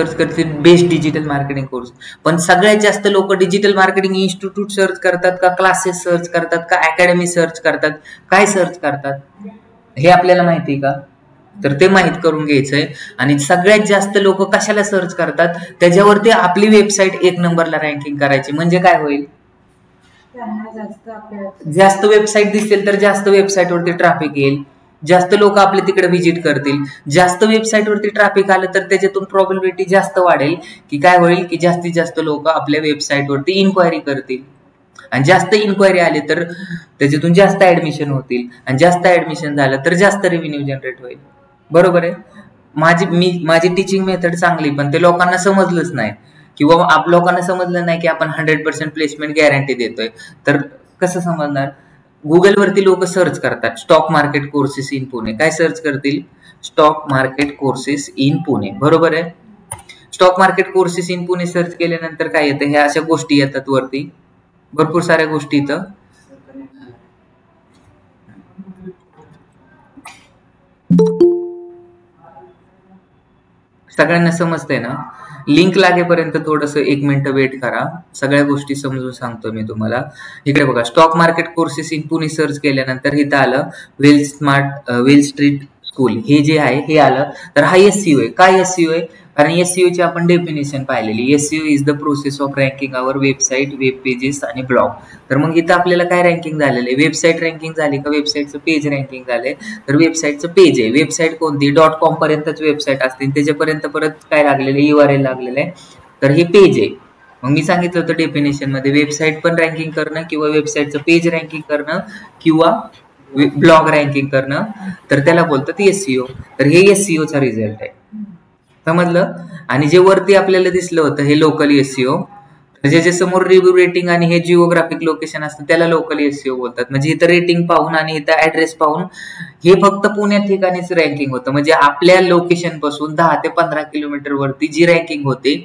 Search करतील best digital marketing course, पण सगळ्यात जास्त लोक डिजिटल मार्केटिंग इन्स्टिट्यूट सर्च करतात का, क्लासेस सर्च करतात का, अकॅडमी सर्च करतात, काय सर्च करतात हे आपल्याला माहिती का? तर ते माहित करून घ्यायचंय. आणि सगळ्यात जास्त लोक कशाला सर्च करतात, त्याच्यावरती आपली वेबसाईट एक नंबरला रँकिंग करायची. म्हणजे काय होईल, जास्त वेबसाईट दिसतील तर जास्त वेबसाईटवरती ट्रॅफिक येईल, जास्त लोक आपले तिकडे व्हिजिट करतील. जास्त वेबसाईटवरती ट्रॅफिक आलं तर त्याच्यातून प्रॉबिलिटी जास्त वाढेल की काय होईल की जास्तीत जास्त लोक आपल्या वेबसाईटवरती इन्क्वायरी करतील, आणि जास्त इन्क्वायरी आली तर त्याच्यातून जास्त ऍडमिशन होतील, आणि जास्त ऍडमिशन झालं तर जास्त रेव्हेन्यू जनरेट होईल. बरोबर आहे. माझी टीचिंग मेथड चांगली, पण ते लोकांना समजलंच नाही, किंवा लोकांना समजलं नाही की आपण 100% प्लेसमेंट गॅरंटी देतोय. तर कसं समजणार? गुगलवरती लोक सर्च करतात stock market courses in Pune. काय सर्च करतील? Stock market courses in Pune. बरोबर आहे. Stock market courses in Pune search केल्यानंतर काय येतं, ह्या अशा गोष्टी येतात वरती, भरपूर साऱ्या गोष्टी इथं. सगळ्यांना समजतंय ना? लिंक लागेपर्यंत थोडस 1 मिनिट वेट करा, सगळ्या गोष्टी समजून सांगतो मी तुम्हाला. इकडे बघा, stock market courses in Pune search केल्यानंतर इथं आलं वेल स्ट्रीट स्कूल. हे जे आहे हे आलं. तर हा SEO आहे. काय SEO आहे? कारण SEO ची आपण डेफिनेशन पाहिलेली. SEO is the process of ranking our website, web pages आणि ब्लॉग. तर मग इथं आपल्याला काय रँकिंग झालेलं आहे? वेबसाईट रँकिंग झाली का वेबसाईटचं पेज रँकिंग झालंय? तर वेबसाईटचं पेज आहे. वेबसाईट कोणती? .com पर्यंतच वेबसाईट असते, त्याच्यापर्यंत परत काय लागलेलं आहे? URL लागलेलं आहे. तर हे पेज आहे. मग मी सांगितलं होतं डेफिनेशन मध्ये, वेबसाईट पण रँकिंग करणं किंवा वेबसाईटचं पेज रँकिंग करणं किंवा ब्लॉग रँकिंग करणं, तर त्याला बोलतात SEO. तर हे SEO चा रिझल्ट आहे. समजलं? आणि जे वरती आपल्याला दिसलं होतं हे लोकल SEO. ज्याच्या समोर रिव्ह्यू रेटिंग आणि हे जिओग्राफिक लोकेशन असतं त्याला लोकल SEO बोलतात. म्हणजे इथं रेटिंग पाहून आणि इथं ऍड्रेस पाहून हे फक्त पुण्यात ठिकाणीच रँकिंग होतं. म्हणजे आपल्या लोकेशन पासून 10 ते 15 किलोमीटर वरती जी रँकिंग होते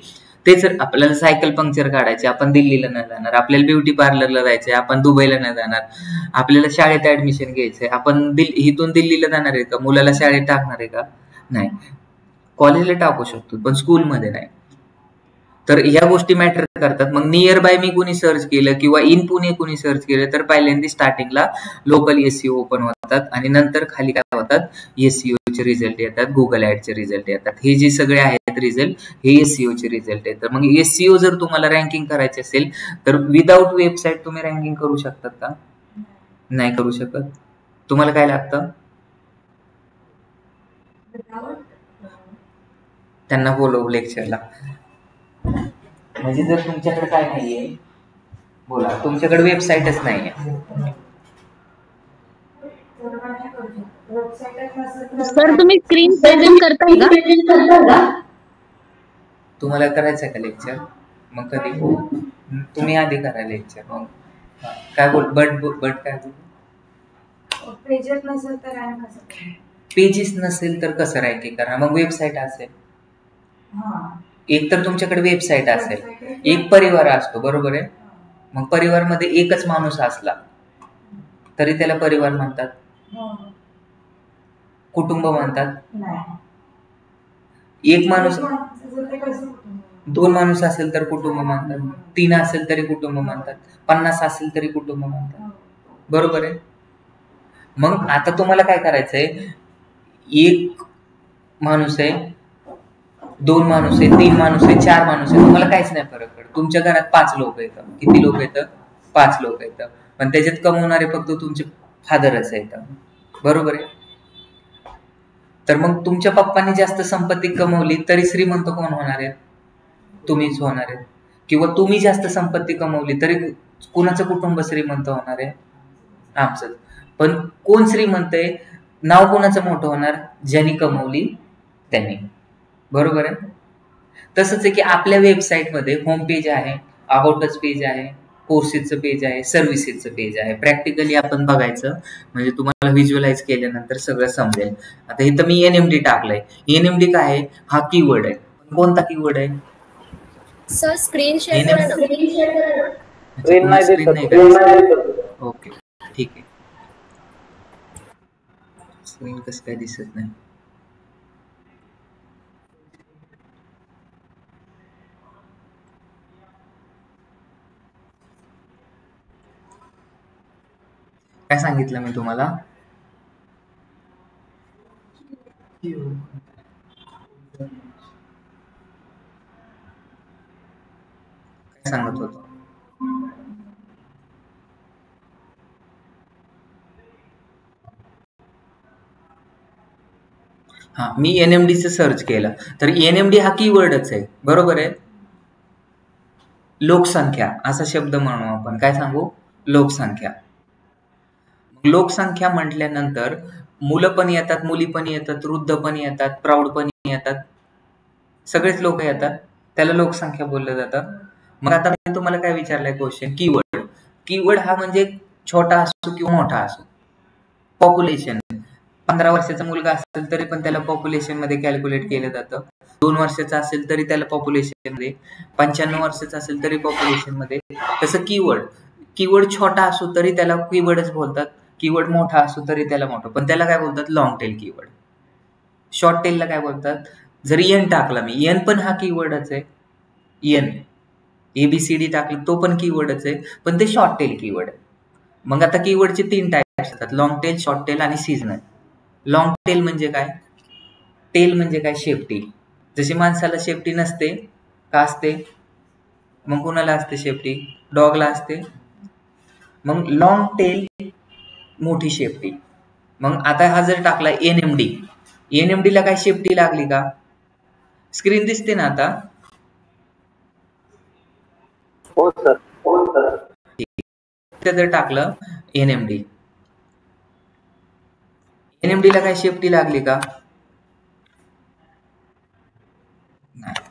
तेच. आपल्याला सायकल पंक्चर काढायचे, आपण दिल्लीला नाही जाणार. आपल्याला ब्युटी पार्लरला जायचंय, आपण दुबईला नाही जाणार. आपल्याला शाळेत ऍडमिशन घ्यायचंय, आपण इथून दिल्लीला जाणार आहे का? मुलाला शाळेत टाकणार आहे का? नाही. कॉलेजला टाकू शकतो पण स्कूलमध्ये नाही. तर ह्या गोष्टी मॅटर करतात. मग नियर बाय मी कुणी सर्च केलं किंवा इन पुणे कुणी सर्च केलं तर पहिल्यांदा स्टार्टिंगला लोकल SEO ओपन होतात आणि नंतर खाली काय होतात? SEO चे रिझल्ट येतात, गुगल ऍडचे रिझल्ट येतात. हे जे सगळे आहेत रिझल्ट हे SEO चे रिझल्ट आहेत. तर मग SEO जर तुम्हाला रँकिंग करायचे असेल तर विदाउट वेबसाईट तुम्ही रँकिंग करू शकतात का? नाही करू शकत. तुम्हाला काय लागतं? त्यांना बोलवू लेक्चरला. म्हणजे जर तुमच्याकडे काय नाहीये, बोला, तुमच्याकडे वेबसाईटच नाहीये, सर तुम्ही स्क्रीन प्रेझेंट करताय का? तुम्हाला करायचंय का लेक्चर? मग कधी? तुम्ही आधी करा लेक्चर. मग काय बोल बट काय बोल? पेजेस नसेल तर कसं रँकिंग करणार? मग वेबसाईट असेल. एक तर तुमच्याकडे वेबसाईट असेल, एक परिवार असतो, बरोबर आहे. मग परिवार मध्ये एकच माणूस असला तरी त्याला परिवार म्हणतात, कुटुंब म्हणतात. एक माणूस, 2 माणूस असेल तर कुटुंब म्हणतात, 3 असेल तरी कुटुंब म्हणतात, 50 असेल तरी कुटुंब म्हणतात. बरोबर आहे. मग आता तुम्हाला काय करायचंय? एक माणूस आहे, 2 माणूस आहे, 3 माणूस आहे, 4 माणूस आहे, तुम्हाला काहीच नाही फरक पडत. तुमच्या घरात 5 लोक येतात. किती लोक येतात? 5 लोक येतात. पण त्याच्यात कमवणारे फक्त तुमचे फादरच आहेत. बरोबर आहे. तर मग तुमच्या पप्पांनी जास्त संपत्ती कमवली तरी श्रीमंत कोण होणार आहे? तुम्हीच होणार आहे. किंवा तुम्ही जास्त संपत्ती कमवली तरी कुणाचं कुटुंब श्रीमंत होणार आहे? आमचं. पण कोण श्रीमंत आहे? नाव कोणाचं मोठं होणार? ज्यांनी कमवली त्यांनी. बरोबर आहे. तसंच आहे की आपल्या वेबसाईटमध्ये होम पेज आहे, अबाउटच पेज आहे, कोर्सेसचं पेज आहे, सर्व्हिसेसचं पेज आहे. प्रॅक्टिकली आपण बघायचं म्हणजे तुम्हाला व्हिज्युअलाइज केल्यानंतर सगळं समजेल. आता इथं मी NMD टाकलंय. NMD काय आहे? हा कीवर्ड आहे. कोणता कीवर्ड आहे? सर स्क्रीन शेअर करा ना. स्क्रीन नाही का? ओके, ठीक आहे. स्क्रीन कसं काय दिसत नाही? काय सांगितलं मी तुम्हाला? काय सांगत होतो? हा, मी एनएमडीचं सर्च केलं तर एनएमडी हा कीवर्डच आहे, बरोबर आहे. लोकसंख्या असा शब्द म्हणू आपण. काय सांगू? लोकसंख्या. लोकसंख्या म्हटल्यानंतर मुलं पण येतात, मुली पण येतात, वृद्ध पण येतात, प्रौढ पण येतात, सगळेच लोक येतात, त्याला लोकसंख्या बोललं जातं. मग आता मी तुम्हाला काय विचारलंय क्वेश्चन? कीवर्ड. कीवर्ड हा म्हणजे छोटा असो किंवा मोठा असो. पॉप्युलेशन, 15 वर्षाचा मुलगा असेल तरी पण त्याला पॉप्युलेशन मध्ये कॅल्क्युलेट केलं जातं. 2 वर्षाचा असेल तरी त्याला पॉप्युलेशन मध्ये, 95 वर्षाचा असेल तरी पॉप्युलेशन मध्ये. तसं कीवर्ड छोटा असो तरी त्याला कीवर्डच बोलतात, कीवर्ड मोठा असो तरी त्याला मोठं, पण त्याला काय बोलतात? Long tail keyword. शॉर्ट टेलला काय बोलतात? जर एन टाकला मी, एन पण हा कीवर्डच आहे. एन एबीसीडी टाकलं तो पण कीवर्डच आहे, पण ते शॉर्ट टेल कीवर्ड आहे. मग आता कीवर्डचे 3 टाइप्स असतात, लॉंग टेल, शॉर्ट टेल आणि सीझनल. लॉंग टेल म्हणजे काय? टेल म्हणजे काय? शेपटी. जशी माणसाला शेपटी नसते का असते? मग कुणाला असते शेपटी? डॉगला असते. मग लॉंग टेल, मोठी शेपटी. मग आता हा जर टाकला एनएमडी, एनएमडी ला काय शेपटी लागली का? स्क्रीन दिसते ना आता? हो सर. जर टाकलं एनएमडी, एनएमडी ला काय शेपटी लागली का?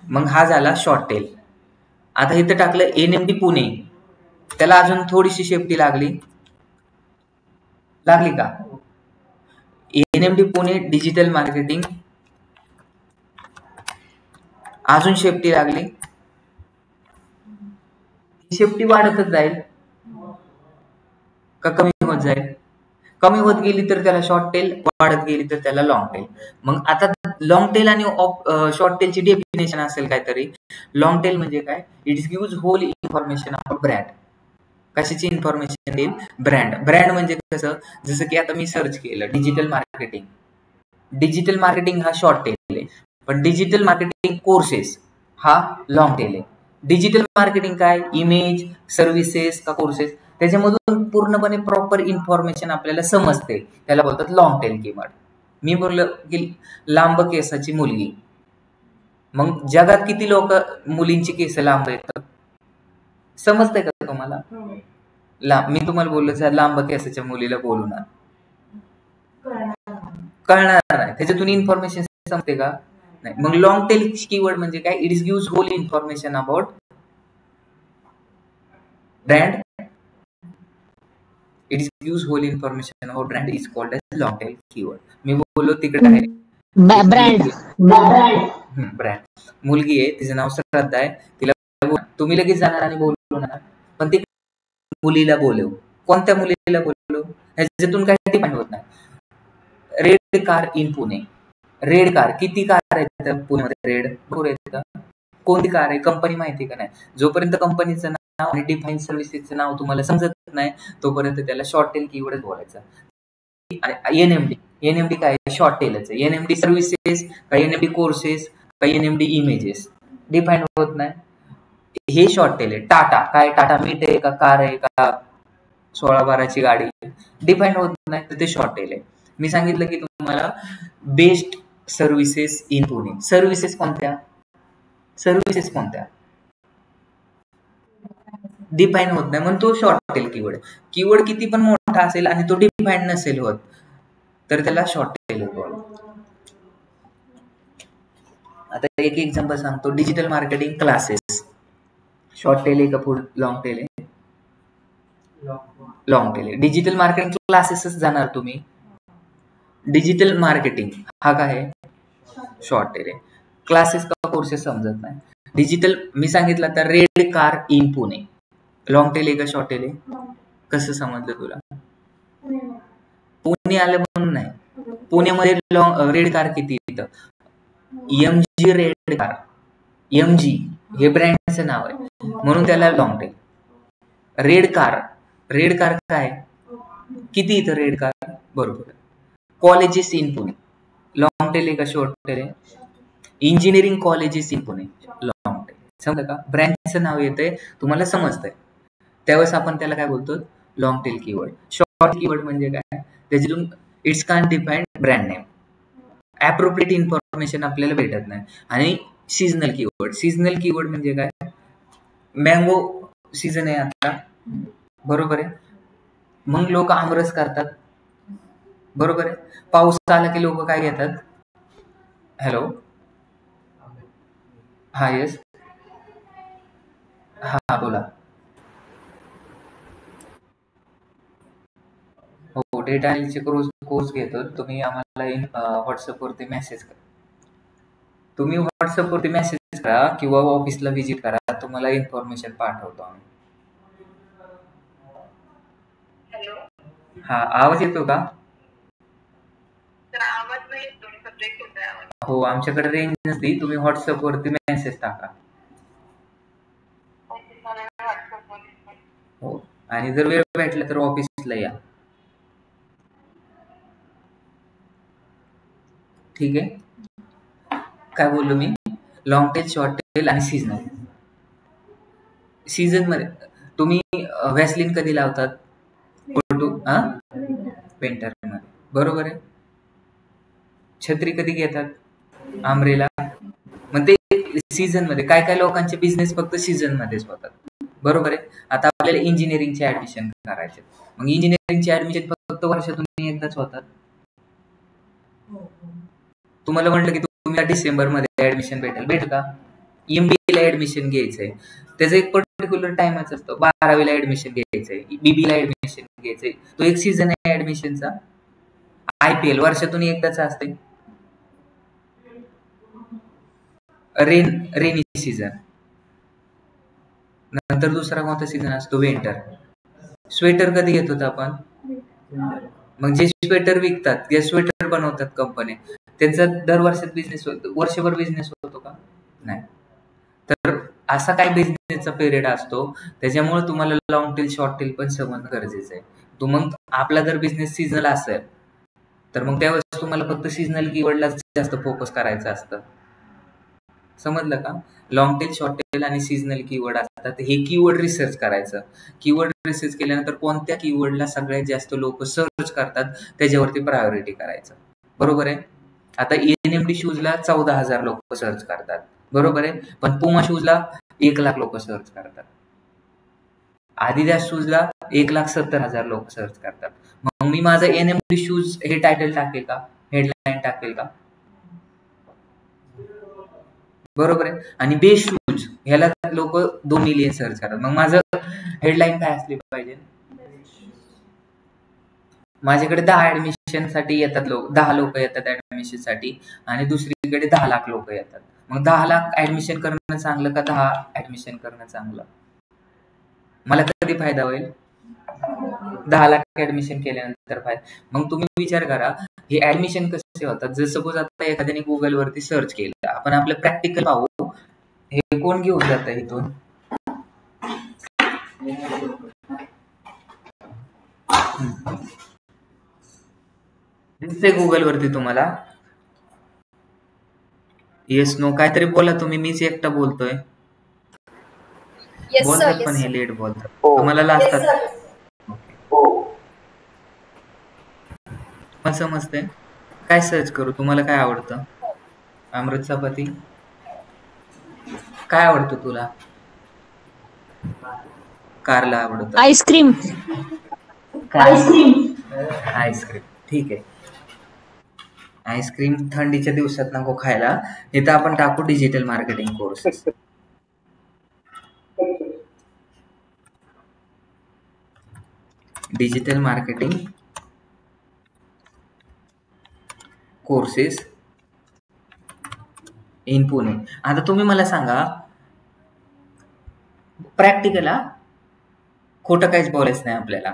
मग हा झाला शॉर्ट टेल. आता इथं टाकलं एनएमडी पुणे, त्याला अजून थोडीशी शेपटी लागली का? एनएमडी पुणे डिजिटल मार्केटिंग, अजून शेपटी लागली. शेपटी वाढतच जाईल का कमी होत जाईल? कमी होत गेली तर त्याला शॉर्ट टेल, वाढत गेली तर त्याला लॉंग टेल. मग आता लॉंग टेल आणि शॉर्ट टेलची डेफिनेशन असेल काहीतरी. लॉंग टेल म्हणजे काय? It gives whole information about brand. कशाची इन्फॉर्मेशन देईल? ब्रँड. ब्रँड म्हणजे कसं? जसं की आता मी सर्च केलं डिजिटल मार्केटिंग, डिजिटल मार्केटिंग हा शॉर्ट टेल आहे, पण डिजिटल मार्केटिंग कोर्सेस हा लॉंग टेल आहे. डिजिटल मार्केटिंग काय? इमेज, सर्व्हिसेस का कोर्सेस, त्याच्यामधून पूर्णपणे प्रॉपर इन्फॉर्मेशन आपल्याला समजते, त्याला बोलतात लॉंग टेल कीवर्ड. मी बोललो की लांब केसाची मुलगी, मग जगात किती लोक मुलींची केस लांब येतात? समजतंय का तुम्हाला? मी तुम्हाला बोललो लांब केसाच्या मुलीला बोलू ना, कळणार नाही, त्याच्यातून इन्फॉर्मेशन समजते का? नाही. मग लॉंग टेल कीवर्ड म्हणजे काय? It gives whole information about brand. It gives whole information about brand is called as long tail keyword. मी बोललो तिकडे आहे ब्रँड. मुलगी आहे, तिचं नाव श्रद्धा आहे, तिला तुम्ही लगेच जाणार आणि बोलवणार, पण ती मुलीला बोलव. कोणत्या मुलीला बोलव? ह्याच्यातून काही डिपेंड होत नाही. Red car in Pune. Red car, किती कार आहेत पुण्यामध्ये? रेड भरपूर आहेत का? कोणती कार आहे? कंपनी माहिती का नाही? जोपर्यंत कंपनीचं नाव आणि डिफाईन सर्व्हिसेसचं नाव तुम्हाला समजत नाही तोपर्यंत त्याला शॉर्ट टेल कीवर्डच बोलायचं. एनएमडी, एनएमडी काय? शॉर्ट टेलच आहे. एनएमडी सर्व्हिसेस का एनएमडी कोर्सेस का एनएमडी इमेजेस, डिफाईन होत नाही, हे शॉर्ट टेल आहे. टाटा काय? टाटा मीट आहे का कार आहे का 16-12ची गाडी, डिफाईन होत नाही तर ते शॉर्ट टेल आहे. मी सांगितलं की तुम्हाला best services in Pune. Services कोणत्या? सर्व्हिसेस कोणत्या? डिफाईन होत नाही, म्हणून तो शॉर्ट टेल कीवर्ड. कीवर्ड किती पण मोठा असेल आणि तो डिफाईन नसेल होत तर त्याला शॉर्ट टेल बोलतात. आता एक एक्झाम्पल सांगतो. Digital marketing classes short tail आहे का फुल लॉंग टेल आहे? लॉंग टेल आहे. डिजिटल मार्केटिंग क्लासेसच जाणार तुम्ही. डिजिटल मार्केटिंग हा काय आहे? शॉर्ट टेल आहे. क्लासेस का कोर्सेस समजत नाही. डिजिटल मी सांगितलं तर red car in Pune, long tail आहे का शॉर्ट टेल आहे? कसं समजलं तुला? पुणे आलं म्हणून नाही. पुण्यामध्ये रेड कार किती येतं? MG red car. एमजी हे ब्रँडचं नाव आहे म्हणून त्याला long tail. Red car, red car काय? किती इथं रेड का? बरोबर. Colleges in Pune. Long tail आहे का शॉर्ट टेल आहे? Engineering colleges in Pune. Long tail. समजलं का? ब्रँडचं नाव येतंय, तुम्हाला समजतंय. त्यावेळेस आपण त्याला काय बोलतो? Long tail keyword. Short keyword म्हणजे काय? त्याच्यातून it's can't define brand name. Appropriate information आपल्याला भेटत नाही. आणि सीजनल कीवर्ड. सीजनल कीवर्ड म्हणजे काय? मँगो सीझन आहे आता, बरोबर आहे. मग लोक आमरस करतात, बरोबर आहे. पाऊस आला की लोक काय घेतात? हॅलो, हा येस, हा बोला. हो, डेटा अनालिसिसचे कोर्स घेतो. तुम्ही आम्हाला व्हॉट्सअपवरती मेसेज करा. तुम्ही व्हॉट्सअपवरती मेसेज करा किंवा ऑफिसला व्हिजिट करा, तुम्हाला इन्फॉर्मेशन पाठवतो आम्ही. हा, आवाज येतो का? हो, आमच्याकडे रेंज नसती. तुम्ही व्हॉट्सअपवरती मेसेज टाका. हो, आणि जर वेळ भेटला तर ऑफिसला या. ठीक आहे. काय बोललो मी? लॉंग टेल, शॉर्ट टेल आणि सीझनल. सीझन मध्ये तुम्ही व्हॅसलिन कधी लावतात? विंटर मध्ये, बरोबर आहे. छत्री कधी घेतात? आंब्रेला. मग ते सीझन मध्ये. काय काय लोकांचे बिझनेस फक्त सीझन मध्येच होतात, बरोबर आहे. आता आपल्याला इंजिनिअरिंगचे ऍडमिशन करायचे, मग इंजिनिअरिंगचे ऍडमिशन फक्त वर्षातून एकदाच होतात. तुम्हाला म्हटलं की तुम्हाला डिसेंबर मध्ये ऍडमिशन भेटेल का? एमबीए ला ऍडमिशन घ्यायचंय, त्याचं एक पर्टिक्युलर टाइमच असतो. 12वीला ऍडमिशन घ्यायचंय, बीबीला ऍडमिशन घ्यायचंय, तो एक सीझन आहे ऍडमिशनचा. IPL वर्षातून एकदाच असते. Rainy season. नंतर दुसरा कोणता सीझन असतो? विंटर. स्वेटर कधी घेत होतो आपण? मग जे स्वेटर विकतात, जे स्वेटर बनवतात कंपनी, त्यांचा दर वर्षात बिझनेस होतो, वर्षभर बिझनेस होतो का? नाही. तर असा काय बिझनेसचा पिरियड असतो, त्याच्यामुळे तुम्हाला लॉंग टेल, शॉर्ट टेल पण समजणं गरजेचं आहे. तो मग आपला जर बिझनेस सीझनल असेल तर मग त्यावेळेस तुम्हाला फक्त सीझनल कीवर्डलाच जास्त फोकस करायचं असतं. समजलं का? लॉंग टेल, शॉर्ट टेल आणि सीझनल कीवर्ड असतात. हे कीवर्ड रिसर्च करायचं. कीवर्ड रिसर्च केल्यानंतर कोणत्या कीवर्डला सगळ्यात जास्त लोक सर्च करतात त्याच्यावरती प्रायोरिटी करायचं, बरोबर आहे. आता NMD शूजला 14,000 लोक सर्च करतात, बरोबर आहे. पण पुमा शूजला 1,00,000 लोक सर्च करतात. आदिदास शूजला 1,70,000 लोक सर्च करतात. मग मी माझं NMD शूज हे टायटल टाकेल का? हेडलाईन टाकेल का? बरोबर आहे. आणि बेस्ट शूज ह्याला लोक 2 मिलियन सर्च करतात. मग माझं हेडलाईन काय असली पाहिजे? माझ्याकडे 10 ऍडमिशन साठी येतात लोक, 10 लोक येतात ऍडमिशन साठी, आणि दुसरीकडे 10 लाख लोक येतात. मग 10 लाख ऍडमिशन करणं चांगलं का 10 ऍडमिशन करणं चांगलं? मला कधी फायदा होईल? 10 लाख ऍडमिशन केल्यानंतर फायदा. मग तुम्ही विचार करा, हे ऍडमिशन कसे होतात. जर सपोज आता एखाद्याने गुगल वरती सर्च केलं, आपण आपलं प्रॅक्टिकल पाहू. हे कोण घेऊन जात इथून? दिसतंय गुगल वरती तुम्हाला? येस नो काहीतरी बोला तुम्ही. मीच एकटा बोलतोय. बोलतात पण हे लेट बोलतात. तुम्हाला लागतात. मला समजतंय. काय सर्च करू? तुम्हाला काय आवडतं? अमृत चपाती. काय आवडतं तुला? कारला आवडतं. आईस्क्रीम. आईस्क्रीम. ठीक आहे. आईस्क्रीम थंडीच्या दिवसात नको खायला. इथं आपण टाकू digital marketing courses. Digital marketing courses in Pune. आता तुम्ही मला सांगा, प्रॅक्टिकल, खोटं काहीच बोलायचं नाही आपल्याला.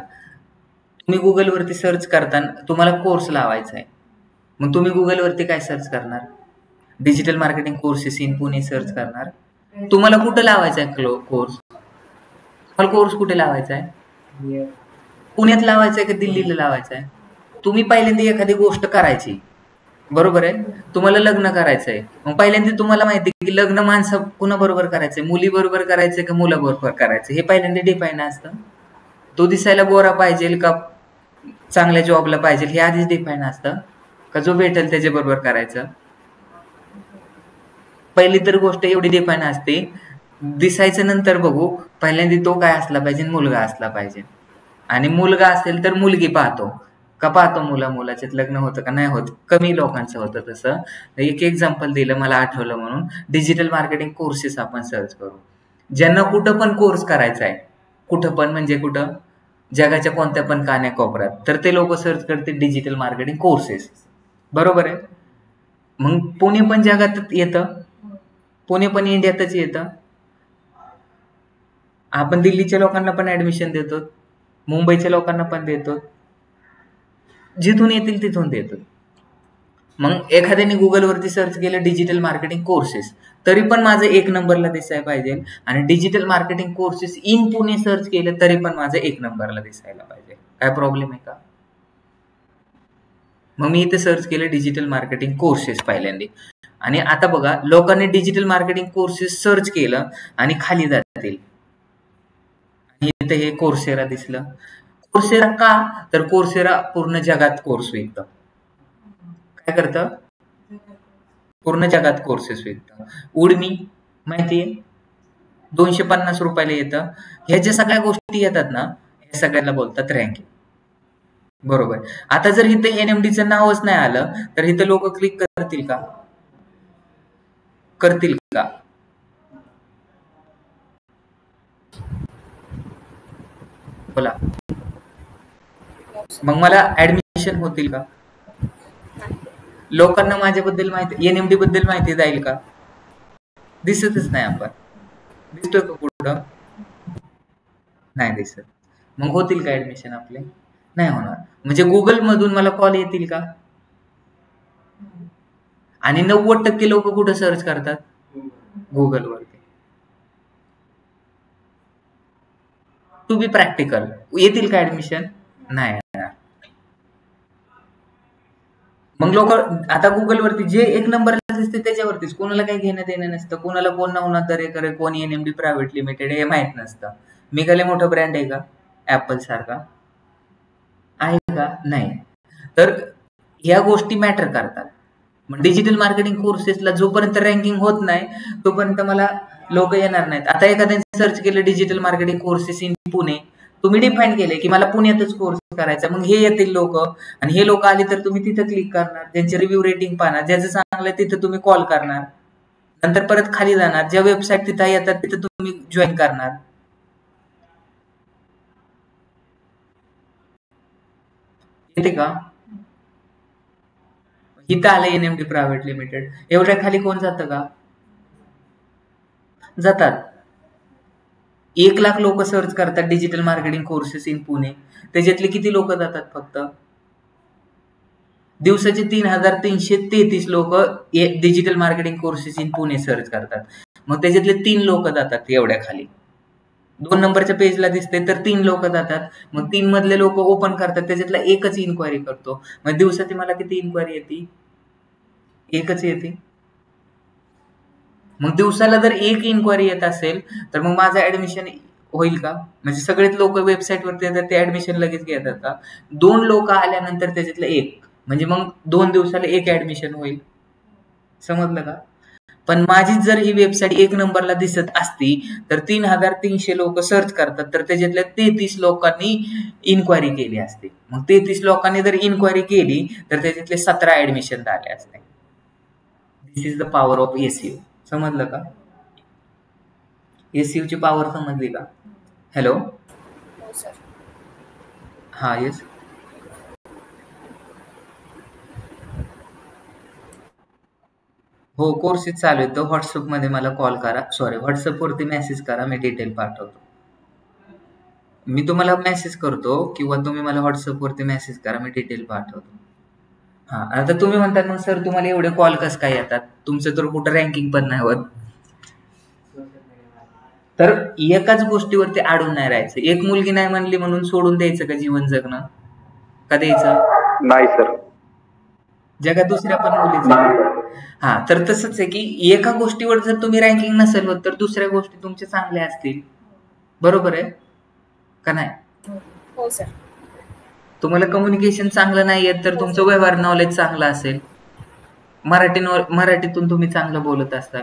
तुम्ही गुगल वरती सर्च करताना तुम्हाला कोर्स लावायचा आहे, मग तुम्ही गुगल वरती काय सर्च करणार? Digital marketing courses in Pune search करणार. तुम्हाला कुठं लावायचा आहे कोर्स? तुम्हाला कोर्स कुठे लावायचा आहे? पुण्यात लावायचंय का दिल्लीला लावायचंय? तुम्ही पहिल्यांदा एखादी गोष्ट करायची, बरोबर आहे. तुम्हाला लग्न करायचंय, मग पहिल्यांदा तुम्हाला माहिती आहे की लग्न माणसं कुणाबरोबर करायचंय, मुली बरोबर करायचंय का मुलाबरोबर करायचं, हे पहिल्यांदा डिफाईन असतं. तो दिसायला गोरा पाहिजे का चांगल्या जॉबला पाहिजे हे आधीच डिफाईन असतं का जो भेटेल त्याच्या बरोबर करायचं. पहिली तर गोष्ट एवढी डिफाईन असते. दिसायचं नंतर बघू, पहिल्यांदा तो काय असला पाहिजे, मुलगा असला पाहिजे. आणि मुलगा असेल तर मुलगी पाहतो का, पाहतो मुलाच्यात लग्न होतं का नाही होत. कमी लोकांचं होतं तसं. एक एक्झाम्पल दिलं मला आठवलं म्हणून. डिजिटल मार्केटिंग कोर्सेस आपण सर्च करू. ज्यांना कुठं पण कोर्स करायचा आहे, कुठं पण म्हणजे कुठं, जगाच्या कोणत्या पण कान्याकोपऱ्यात, तर ते लोक सर्च करतील डिजिटल मार्केटिंग कोर्सेस, बरोबर आहे. मग पुणे पण जगात येतं, पुणे पण इंडियातच येतं. आपण दिल्लीच्या लोकांना पण ऍडमिशन देतो, मुंबईच्या लोकांना पण देतो, जिथून येतील तिथून देतो. मग एखाद्याने गुगलवरती सर्च केलं डिजिटल मार्केटिंग कोर्सेस, तरी पण माझं 1 नंबरला दिसायला पाहिजे. आणि digital marketing courses in Pune search केलं तरी पण माझं 1 नंबरला दिसायला पाहिजे. काय प्रॉब्लेम आहे का? मग मी इथे सर्च केलं डिजिटल मार्केटिंग कोर्सेस पहिल्यांदा. आणि आता बघा, लोकांनी डिजिटल मार्केटिंग कोर्सेस सर्च केलं आणि खाली जातील. आणि इथे हे कोर्सेरा दिसलं. कोर्सेरा का? तर कोर्सेरा पूर्ण जगात कोर्स विकतं. काय करतं? पूर्ण जगात कोर्सेस विकतं. उडमी माहितीये, 250 रुपयाला येतं. ह्या ज्या सगळ्या गोष्टी येतात ना, हे सगळ्यांना बोलतात रँकिंग, बरोबर. आता जर इथं एनएमडीचं नावच नाही आलं तर इथं लोक क्लिक करतील का? करतील का? बोला. मग मला ऍडमिशन होतील का? लोकांना माझ्याबद्दल माहिती, एनएमडी बद्दल माहिती जाईल का? दिसतच नाही. आपण दिसतोय का कुठं? नाही दिसत. मग होतील का ऍडमिशन आपले? नाही होणार. म्हणजे गुगल मधून मला कॉल येतील का? आणि 90% लोक कुठं सर्च करतात? गुगलवरती. टू बी प्रॅक्टिकल, येतील का ऍडमिशन? नाही येणार. मग लोक आता गुगलवरती जे 1 नंबरला दिसते त्याच्यावरतीच, कोणाला काही घेणं देणं नसतं. कोणाला कोण नवना दरेकर, कोण एनएमडी प्रायव्हेट लिमिटेड हे माहित नसतं. मी काय मोठं ब्रँड आहे का ऍपल सारखा? आहे का? नाही. तर ह्या गोष्टी मॅटर करतात. मग डिजिटल मार्केटिंग कोर्सेसला जोपर्यंत रँकिंग होत नाही तोपर्यंत मला लोक येणार नाहीत. आता एखाद्याने सर्च केलं digital marketing courses in Pune, तुम्ही डिफाईन केले की मला पुण्यातच कोर्स करायचा, मग हे येतील लोक. आणि हे लोक आले तर तुम्ही तिथं क्लिक करणार, त्यांचे रिव्ह्यू रेटिंग पाहणार, ज्याचं चांगलं तिथं तुम्ही कॉल करणार, नंतर परत खाली जाणार, ज्या वेबसाईट तिथं येतात तिथं तुम्ही जॉईन करणार. येते का? इथं आलं एनएमडी प्रायव्हेट लिमिटेड, एवढ्या खाली कोण जातं का? जातात. 1 लाख लोक सर्च करतात digital marketing courses in Pune, त्याच्यातले किती लोक जातात? फक्त दिवसाचे 3,333 लोक digital marketing courses in Pune search करतात. मग त्याच्यातले 3 लोक जातात एवढ्या खाली. 2 नंबरच्या पेजला दिसते तर 3 लोक जातात. मग 3 मधले लोक ओपन करतात, त्याच्यातला एकच इन्क्वायरी करतो. मग दिवसाची मला किती इन्क्वायरी येते? एकच येते. मग दिवसाला जर 1 इन्क्वायरी येत असेल तर मग माझं ऍडमिशन होईल का? म्हणजे सगळेच लोक वेबसाईट वरती येतात ते ऍडमिशन लगेच घेतात का? 2 लोक आल्यानंतर त्याच्यातलं 1, म्हणजे मग 2 दिवसाला 1 ऍडमिशन होईल. समजलं का? पण माझी जर ही वेबसाईट 1 नंबरला दिसत असती तर 3,300 लोक सर्च करतात, तर त्याच्यातल्या 33 लोकांनी इन्क्वायरी केली असती. मग 33 लोकांनी जर इन्क्वायरी केली तर त्याच्यातले 17 ऍडमिशन झाले असते. This is the power of SEO. समजलं का? एसईओ ची पॉवर समजली का? हॅलो. हा, येस. हो, कोर्सेस चालू आहेत. व्हॉट्सअपमध्ये मला कॉल करा, सॉरी व्हॉट्सअपवरती मेसेज करा, मी डिटेल पाठवतो. मी तुम्हाला मेसेज करतो किंवा तुम्ही मला व्हॉट्सअपवरती मेसेज करा, मी डिटेल पाठवतो. हा, आता तुम्ही म्हणतात मग सर तुम्हाला एवढे कॉल कसं काय येतात? तुमचं तर कुठं रँकिंग पण नाही होत. तर एकाच गोष्टीवरती अडून नाही राहायचं. एक मुलगी नाही म्हणली म्हणून सोडून द्यायचं का जीवन जगणं? का द्यायचं नाही सर. जगात दुसऱ्या पण मुलीचं. हा, तर तसंच आहे की एका गोष्टीवर जर तुम्ही रँकिंग नसेल होत तर दुसऱ्या गोष्टी तुमच्या चांगल्या असतील. बरोबर आहे का नाही? हो सर. तुम्हाला कम्युनिकेशन चांगलं नाही येत तर तुमचं व्यवहार नॉलेज चांगलं असेल. मराठीतून तुम्ही चांगलं बोलत असाल.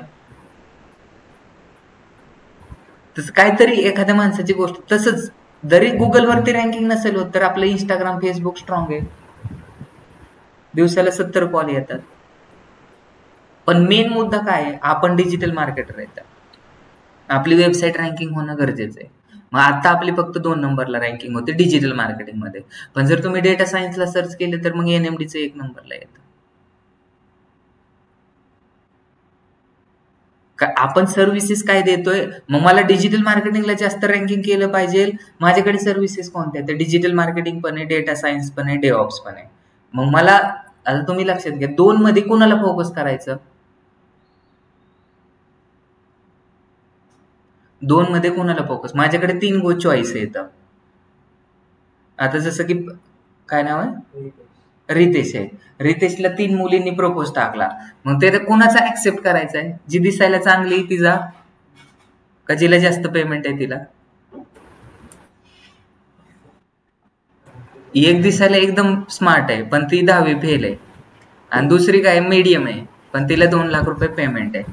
तसं काहीतरी एखाद्या माणसाची गोष्ट. तसंच जरी गुगलवरती रँकिंग नसेल होत तर आपलं इंस्टाग्राम फेसबुक स्ट्रॉंग आहे. दिवसाला 70 कॉल येतात. पण मेन मुद्दा काय आहे? आपण डिजिटल मार्केटर आहेत. आपली वेबसाईट रँकिंग होणं गरजेचं आहे. मग आता आपली फक्त 2 नंबरला रँकिंग होते डिजिटल मार्केटिंग मध्ये. पण जर तुम्ही डेटा सायन्सला सर्च केले तर मग एनएमडीचं 1 नंबरला येतं. आपण सर्व्हिसेस काय देतोय? मग मला डिजिटल मार्केटिंगला जास्त रँकिंग केलं पाहिजे. माझ्याकडे सर्व्हिसेस कोणत्या? तर डिजिटल मार्केटिंग पण आहे, डेटा सायन्स पण आहे, डेऑप्स पण आहे. मग मला आता तुम्ही लक्षात घ्या 2 मध्ये कोणाला फोकस करायचं? 2 मध्ये कोणाला फोकस? माझ्याकडे 3 चॉईस आहेत. आता जसं की काय नाव आहे? रितेश आहे. रितेशला 3 मुलींनी प्रपोज टाकला. मग ते कोणाचा ऍक्सेप्ट करायचा आहे? जी दिसायला चांगली तिचा का जिला जास्त पेमेंट आहे तिला? एक दिसायला एकदम स्मार्ट आहे पण ती 10वी फेल आहे आणि दुसरी काय मीडियम आहे पण तिला 2 लाख रुपये पेमेंट आहे.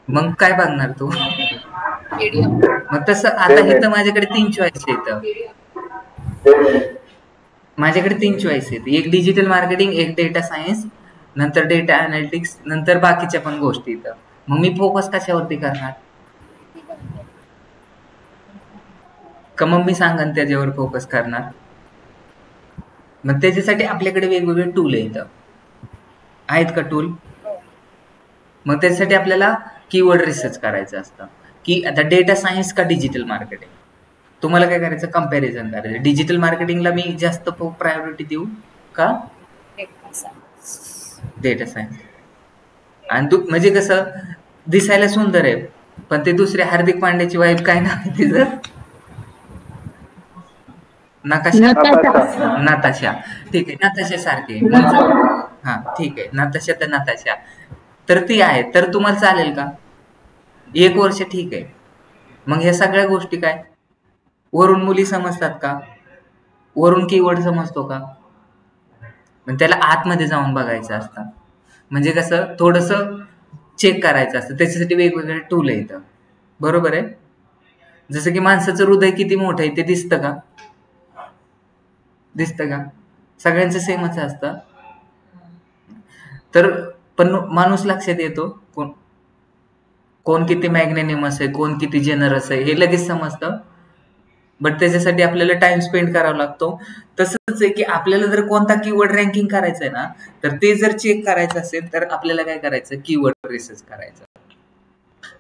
मग काय बघणार तू? मग तसं आता इथं माझ्याकडे 3 चॉईस आहेत. माझ्याकडे 3 चॉईस आहेत. एक डिजिटल मार्केटिंग, एक डेटा सायन्स, नंतर डेटा अनालिटिक्स, नंतर बाकीच्या पण गोष्टी. इथं मग मी फोकस कशावरती करणार? का मग मी सांगन त्याच्यावर फोकस करणार? मग त्याच्यासाठी आपल्याकडे वेगवेगळे टूल आहेत का टूल? मग त्याच्यासाठी आपल्याला कीवर्ड रिसर्च करायचं असतं की आता डेटा सायन्स का डिजिटल मार्केटिंग. तुम्हाला काय करायचं? कंपॅरिझन करायचं. डिजिटल मार्केटिंगला मी जास्त प्रायोरिटी देऊ का डेटा सायन्स? आणि म्हणजे कसं दिसायला सुंदर आहे पण ते दुसरे हार्दिक पांड्याची वाईफ काय नाव आहे तिचं? नाताशा. ठीक आहे, नाताशा सारखे. हा ठीक आहे, नाताशा तर नाताशा तर ती आहे. तर तुम्हाला चालेल का? 1 वर्ष ठीक आहे. मग ह्या सगळ्या गोष्टी काय वरून मुली समजतात का? वरून कीवर्ड समजतो का? पण त्याला आतमध्ये जाऊन बघायचं असतं. म्हणजे कसं थोडंसं चेक करायचं असतं. त्याच्यासाठी वेगवेगळे टूल आहेत. बरोबर आहे? जसं की माणसाचं हृदय किती मोठं आहे ते दिसतं का? दिसतं का? सगळ्यांचं सेमच असतं. तर पण माणूस लक्षात येतो कोण किती मॅग्नेनिमस आहे, कोण किती जेनरस आहे हे लगेच समजतं. बट त्याच्यासाठी आपल्याला टाइम स्पेंड करावा लागतो. तसंच आहे की आपल्याला जर कोणता कीवर्ड रँकिंग करायचं आहे ना तर ते जर चेक करायचं असेल तर आपल्याला काय करायचं? कीवर्ड रिसर्च करायचं.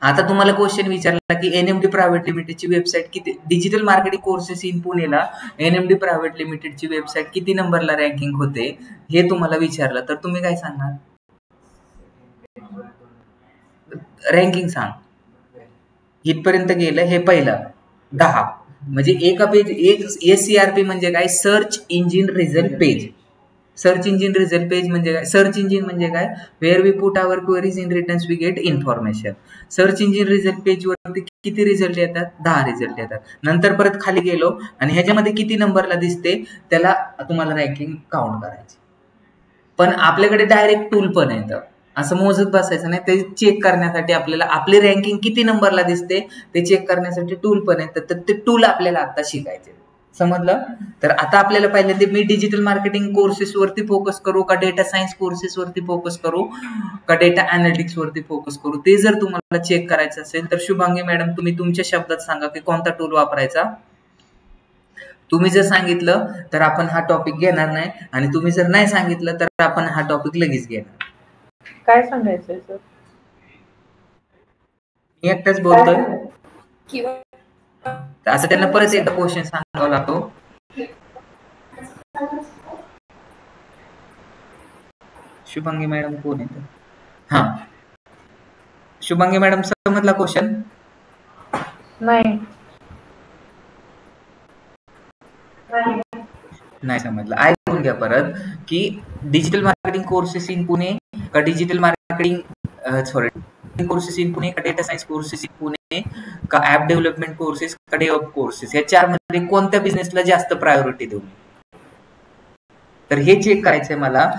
आता तुम्हाला क्वेश्चन विचारला की एनएमडी प्रायव्हेट लिमिटेडची वेबसाईट किती, डिजिटल मार्केटिंग कोर्सेस इन पुणेला एनएमडी प्रायव्हेट लिमिटेडची वेबसाईट किती नंबरला रँकिंग होते हे तुम्हाला विचारलं तर तुम्ही काय सांगणार? रँकिंग सांग. इथपर्यंत गेलं हे पहिलं 10. म्हणजे एका पेज एक SERP म्हणजे काय? Search engine result page. Search engine result page म्हणजे काय? सर्च इंजिन म्हणजे काय? Where we put our queries in returns we get information. Search engine result page वरती किती रिझल्ट येतात? 10 रिझल्ट येतात. नंतर परत खाली गेलो आणि ह्याच्यामध्ये किती नंबरला दिसते त्याला तुम्हाला रँकिंग काउंट करायची. पण आपल्याकडे डायरेक्ट टूल पण येतं. असं मोजत बसायचं नाही. ते चेक करण्यासाठी आपल्याला आपली रँकिंग किती नंबरला दिसते ते चेक करण्यासाठी टूल पण येतं. तर ते टूल आपल्याला आता शिकायचे. समजलं? तर आता आपल्याला पहिल्यांदा मी डिजिटल मार्केटिंग कोर्सेस वरती फोकस करू का डेटा सायन्स कोर्सेस वरती फोकस करू का डेटा अनालिटिक्स वरती फोकस करू ते जर तुम्हाला चेक करायचं असेल तर शुभांगी मॅडम तुम्ही तुमच्या शब्दात सांगा की कोणता टूल वापरायचा. तुम्ही जर सांगितलं तर आपण हा टॉपिक घेणार नाही आणि तुम्ही जर नाही सांगितलं तर आपण हा टॉपिक लगेच घेणार. काय सांगायचंय सर? मी एकटाच बोलतोय. आता त्यांना परत एकदा क्वेश्चन सांगावा लागतो. शुभांगी मॅडम कोण येतं? हा शुभांगी मॅडम समजला क्वेश्चन? नाही. नाही समजलं. ऐकून घ्या परत की digital marketing courses in Pune का digital marketing courses in Pune का data science courses in Pune का ऍप डेव्हलपमेंट कोर्सेस का डेव्हलप कोर्सेस, या चार मध्ये कोणत्या बिझनेसला जास्त प्रायोरिटी देऊ? तर हे चेक करायचंय मला,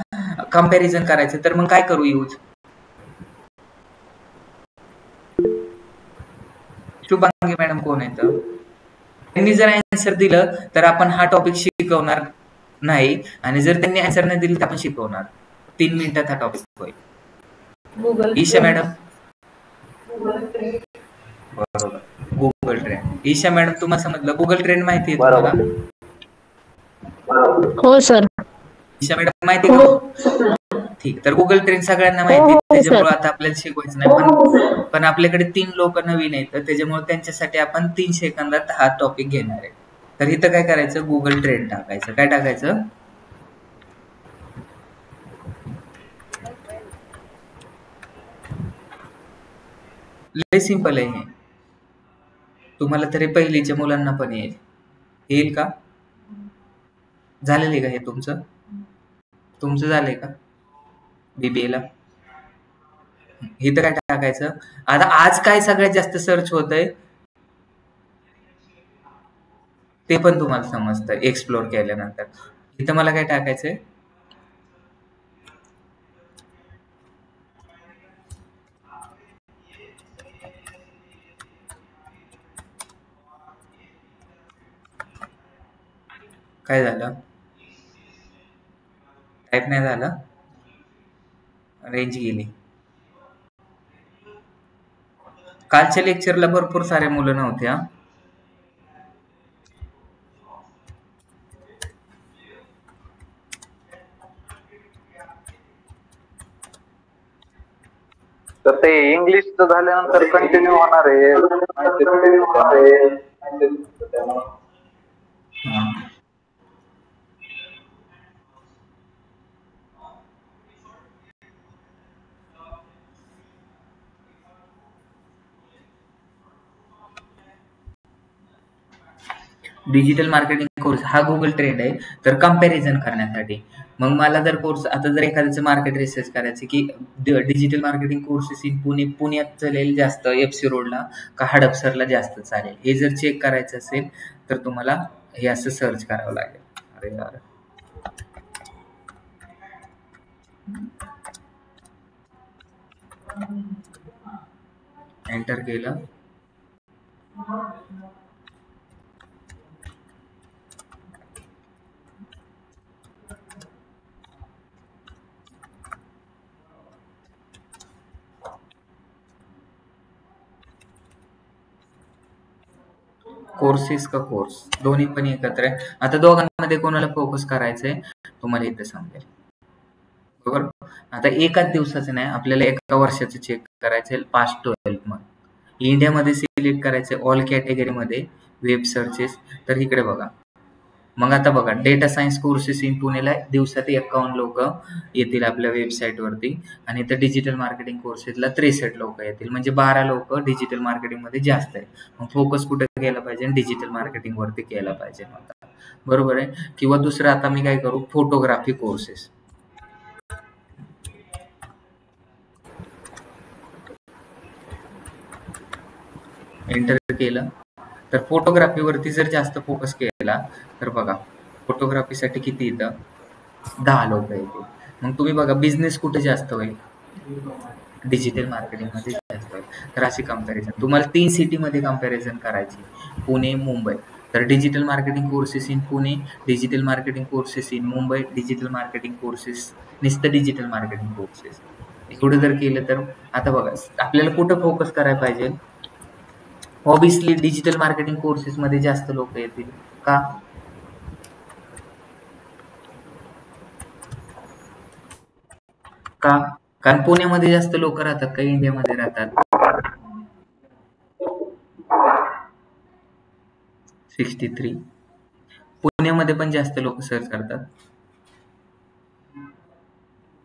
कम्पॅरिझन करायचं. तर मग काय करू यूज? शुभांगी मॅडम कोण आहेत? त्यांनी जर आन्सर दिलं तर आपण हा टॉपिक शिकवणार नाही, आणि जर त्यांनी आन्सर नाही दिली तर आपण शिकवणार. 3 मिनिटात हा टॉपिक होईल. गुगल ईशा मॅडम बरोबर, गुगल ट्रेंड. ईशा मॅडम तुम्हाला समजलं? गुगल ट्रेंड माहिती आहे तुम्हाला? हो सर. ईशा मॅडम माहिती आहे का? ठीक. तर गुगल ट्रेंड सगळ्यांना माहिती आहे, त्याच्यामुळे आता आपल्याला शिकवायचं नाही. पण आपल्याकडे 3 लोक नवीन आहेत, त्याच्यामुळे त्यांच्यासाठी आपण 3 सेकंदात हा टॉपिक घेणार आहे. तर इथं काय करायचं? गुगल ट्रेंड टाकायचं. काय टाकायचं? लय सिंपल आहे हे. तुम्हाला तरी पहिलीच्या मुलांना पण येईल का? झालेलं आहे का हे तुमचं झालंय का BBA ला? इथं काय टाकायचं? आता आज काय सगळ्यात जास्त सर्च होतंय ते पण तुम्हाला समजतं एक्सप्लोर केल्यानंतर. इथं मला काय टाकायचंय? काय झालं? टाईप नाही झालं? रेंज गेली. कालच्या लेक्चरला भरपूर सारे मुलं नव्हते हा. तर ते इंग्लिशचं झाल्यानंतर कंटिन्यू होणार आहे. डिजिटल मार्केटिंग कोर्स हा गुगल ट्रेंड आहे. तर कंपॅरिझन करण्यासाठी मग मला जर कोर्स, आता जर एखाद्याचं मार्केट रिसर्च करायचं की डिजिटल मार्केटिंग कोर्सेस इन पुण्यात चालेल जास्त FC रोडला का हडपसरला जास्त चालेल, हे जर चेक करायचं असेल तर तुम्हाला हे असं सर्च करावं लागेल. अरे यार, एंटर केलं. कोर्सेस का कोर्स, दोन्ही पण एकत्र आहे. आता दोघांमध्ये कोणाला फोकस करायचंय तुम्हाला इथे समजेल. बरोबर. आता एकाच दिवसाचं नाही, आपल्याला एका वर्षाचं चेक करायचंय. पास्ट 12 मंथ इंडियामध्ये सिलेक्ट करायचंय, ऑल कॅटेगरीमध्ये वेब सर्चेस. तर इकडे बघा. मग आता बघा, डेटा सायन्स कोर्सेस इन पुणेला दिवसात 51 लोक येतील आपल्या वेबसाईटवरती, आणि इथं डिजिटल मार्केटिंग कोर्सेसला 63 लोक येतील. म्हणजे 12 लोक डिजिटल मार्केटिंगमध्ये जास्त आहे. मग फोकस कुठे केला पाहिजे? डिजिटल मार्केटिंग वरती केला पाहिजे. बरोबर आहे. किंवा दुसरं आता मी काय करू? Photography courses. एंटर केलं. तर फोटोग्राफीवरती जर जास्त फोकस केला तर बघा, फोटोग्राफीसाठी किती येतं? 10 लोक येतील. मग तुम्ही बघा, बिझनेस कुठे जास्त होईल? डिजिटल मार्केटिंगमध्ये जास्त होईल. तर अशी कम्पॅरिझन तुम्हाला 3 सिटीमध्ये कम्पॅरिझन करायची, पुणे, मुंबई. तर digital marketing courses in Pune, digital marketing courses in Mumbai, digital marketing courses, नुसतं डिजिटल मार्केटिंग कोर्सेस. एवढं जर केलं तर आता बघा, आपल्याला कुठं फोकस करायला पाहिजे? ऑब्विसली डिजिटल मार्केटिंग कोर्सेस मध्ये जास्त लोक येतील. का? कारण पुण्यामध्ये जास्त लोक राहतात का इंडियामध्ये राहतात? 63. पुण्यामध्ये पण जास्त लोक सर्च करतात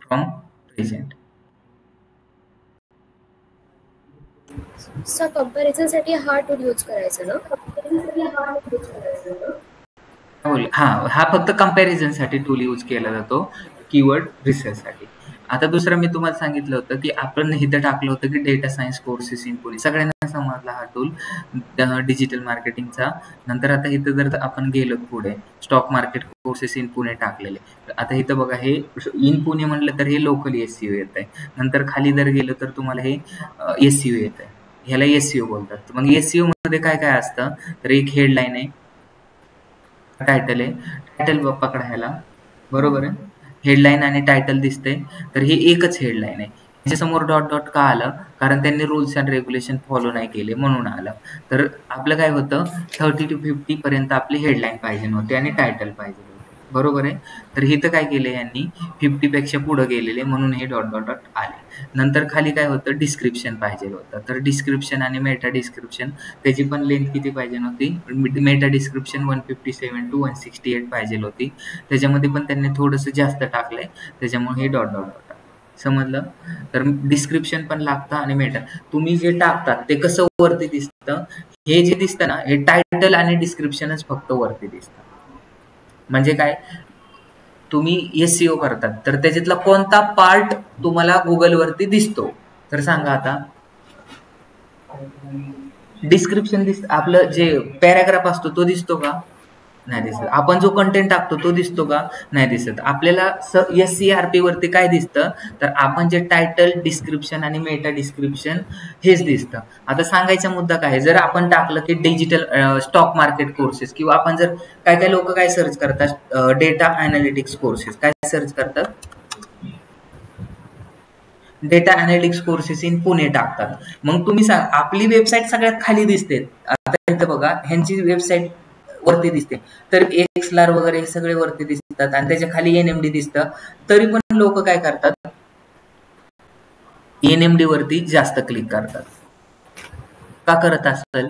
फ्रॉम प्रेझेंट. सर कंपॅरिझनसाठी हा टूल यूज करायचा ना? हा फक्त कंपॅरिझन साठी टूल यूज केला जातो, कीवर्ड रिसर्च साठी. आता दुसरं मी तुम्हाला सांगितलं होतं की आपण इथं टाकलं होतं की data science courses in Pune. सगळ्यांना समजला हा टूल डिजिटल मार्केटिंगचा. नंतर आता इथं जर आपण गेलो पुढे stock market courses in Pune टाकलेले. आता इथं बघा हे इन पुणे म्हणलं तर हे लोकल SEO येत आहे. नंतर खाली जर गेलो तर तुम्हाला हे SEO येत आहे. ह्याला SEO बोलतात. मग SEO मध्ये काय काय असतं, तर एक हेडलाईन आहे, टायटल आहे, टायटल पकडा ह्याला, बरोबर आहे. हेडलाईन आणि टायटल दिसते, तर हे एकच हेडलाईन आहे. त्याच्यासमोर डॉट डॉट का आलं, कारण त्यांनी रूल्स अँड रेग्युलेशन फॉलो नाही केले म्हणून आलं. तर आपलं काय होतं 30 to 50 पर्यंत आपली हेडलाईन पाहिजे नव्हती आणि टायटल पाहिजे होते, बरोबर आहे. तर इथं काय केलं यांनी 50 पेक्षा पुढे गेलेले म्हणून हे डॉट डॉट डॉट आले. नंतर खाली काय होतं डिस्क्रिप्शन पाहिजे होतं. तर डिस्क्रिप्शन आणि मेटा डिस्क्रिप्शन त्याची पण लेंथ किती पाहिजे नव्हती, मेटा डिस्क्रिप्शन 157 to 168 पाहिजे होती. त्याच्यामध्ये पण त्यांनी थोडंसं जास्त टाकलंय, त्याच्यामुळे हे डॉट डॉट डॉट. समजलं. तर डिस्क्रिप्शन पण लागतं आणि मेटा. तुम्ही जे टाकतात ते कसं वरती दिसतं, हे जे दिसतं ना हे टायटल आणि डिस्क्रिप्शनच फक्त वरती दिसतं. म्हणजे काय, तुम्ही SEO करतात तर त्याच्यातला कोणता पार्ट तुम्हाला गुगल वरती दिसतो, तर सांगा आता. डिस्क्रिप्शन आपलं जे पॅराग्राफ असतो तो दिसतो का, नाही दिसत. आपण जो कंटेंट टाकतो तो दिसतो का, नाही दिसत. आपल्याला SERP वरती काय दिसतं, तर आपण जे टायटल, डिस्क्रिप्शन आणि मेटा डिस्क्रिप्शन हेच दिसतं. आता सांगायचा मुद्दा काय, जर आपण टाकलं की डिजिटल स्टॉक मार्केट कोर्सेस, किंवा आपण जर काय लोक काय सर्च करतात, डेटा अनालिटिक्स कोर्सेस, काय सर्च करतात, data analytics courses in Pune टाकतात. मग तुम्ही सांग, आपली वेबसाईट सगळ्यात खाली दिसते. आता इथं बघा ह्यांची वेबसाईट वरती दिसते, तर एक्सलार वगैरे सगळे वरती दिसतात आणि त्याच्या खाली NMD दिसतं. तरी पण लोक काय करतात, NMD वरती जास्त क्लिक करतात. का करत असेल,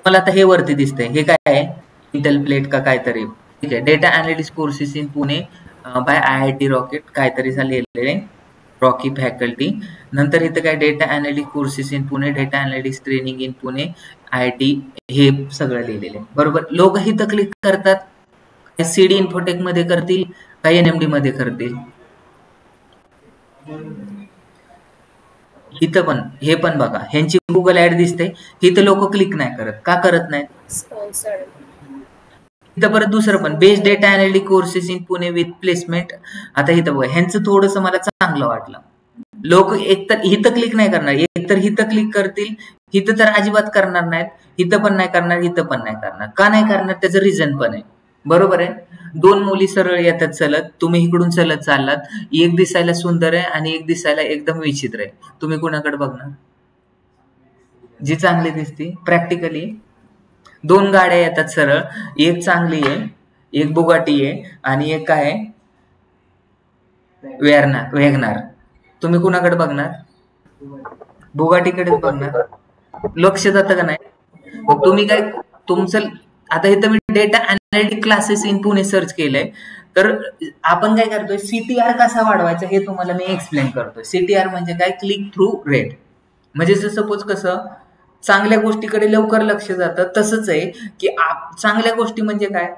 मला आता हे वरती दिसतंय, हे काय आहे, इंटेल प्लेट का काहीतरी, ठीक आहे. Data analytics courses in Pune by IIT rocket काहीतरी लिहिलेले, रॉकी फॅकल्टी. नंतर इथं काय data analytics courses in Pune, data analytics training in Pune IIT, हे सगळं लिहिलेलं आहे, बरोबर. लोक इथं क्लिक करतात, CD इन्फोटेक मध्ये करतील, काही NMD मध्ये करतील. इथं पण हे पण बघा, ह्यांची गुगल ऍड दिसते, इथं लोक क्लिक नाही करत. का करत नाहीत, स्पॉन्सर्ड. इथं परत दुसरं पण best data analytics courses in Pune with placement. आता इथं बघा ह्यांचं थोडंसं मला चांगलं वाटलं. लोक एकतर इथं क्लिक नाही करणार, एकतर इथं क्लिक करतील, इथं तर अजिबात करणार नाहीत, इथं पण नाही करणार, इथं पण नाही करणार. का नाही करणार, त्याचं रिझन पण आहे, बरोबर आहे. 2 मुली सरळ येतात चलत, तुम्ही इकडून चलत चाललात, एक दिसायला सुंदर आहे आणि एक दिसायला एकदम विचित्र आहे. तुम्ही कुणाकडे बघणार, जी चांगली दिसती. प्रॅक्टिकली 2 गाड्या येतात सरळ, एक चांगली आहे, एक बुगाटी आहे आणि एक काय आहे, वेगनार. तुम्ही कुणाकडे बघणार, बुगाटीकडेच बघणार. लक्ष जातं का नाही. मग तुम्ही काय तुमचं, आता इथं मी data analytics classes in Pune search केलंय, तर आपण काय करतोय, CTR कसा वाढवायचा हे तुम्हाला मी एक्सप्लेन करतोय. CTR म्हणजे काय, क्लिक थ्रू रेट. म्हणजे सपोज कसं चांगल्या गोष्टीकडे लवकर लक्ष जातं, तसंच आहे की चांगल्या गोष्टी म्हणजे काय,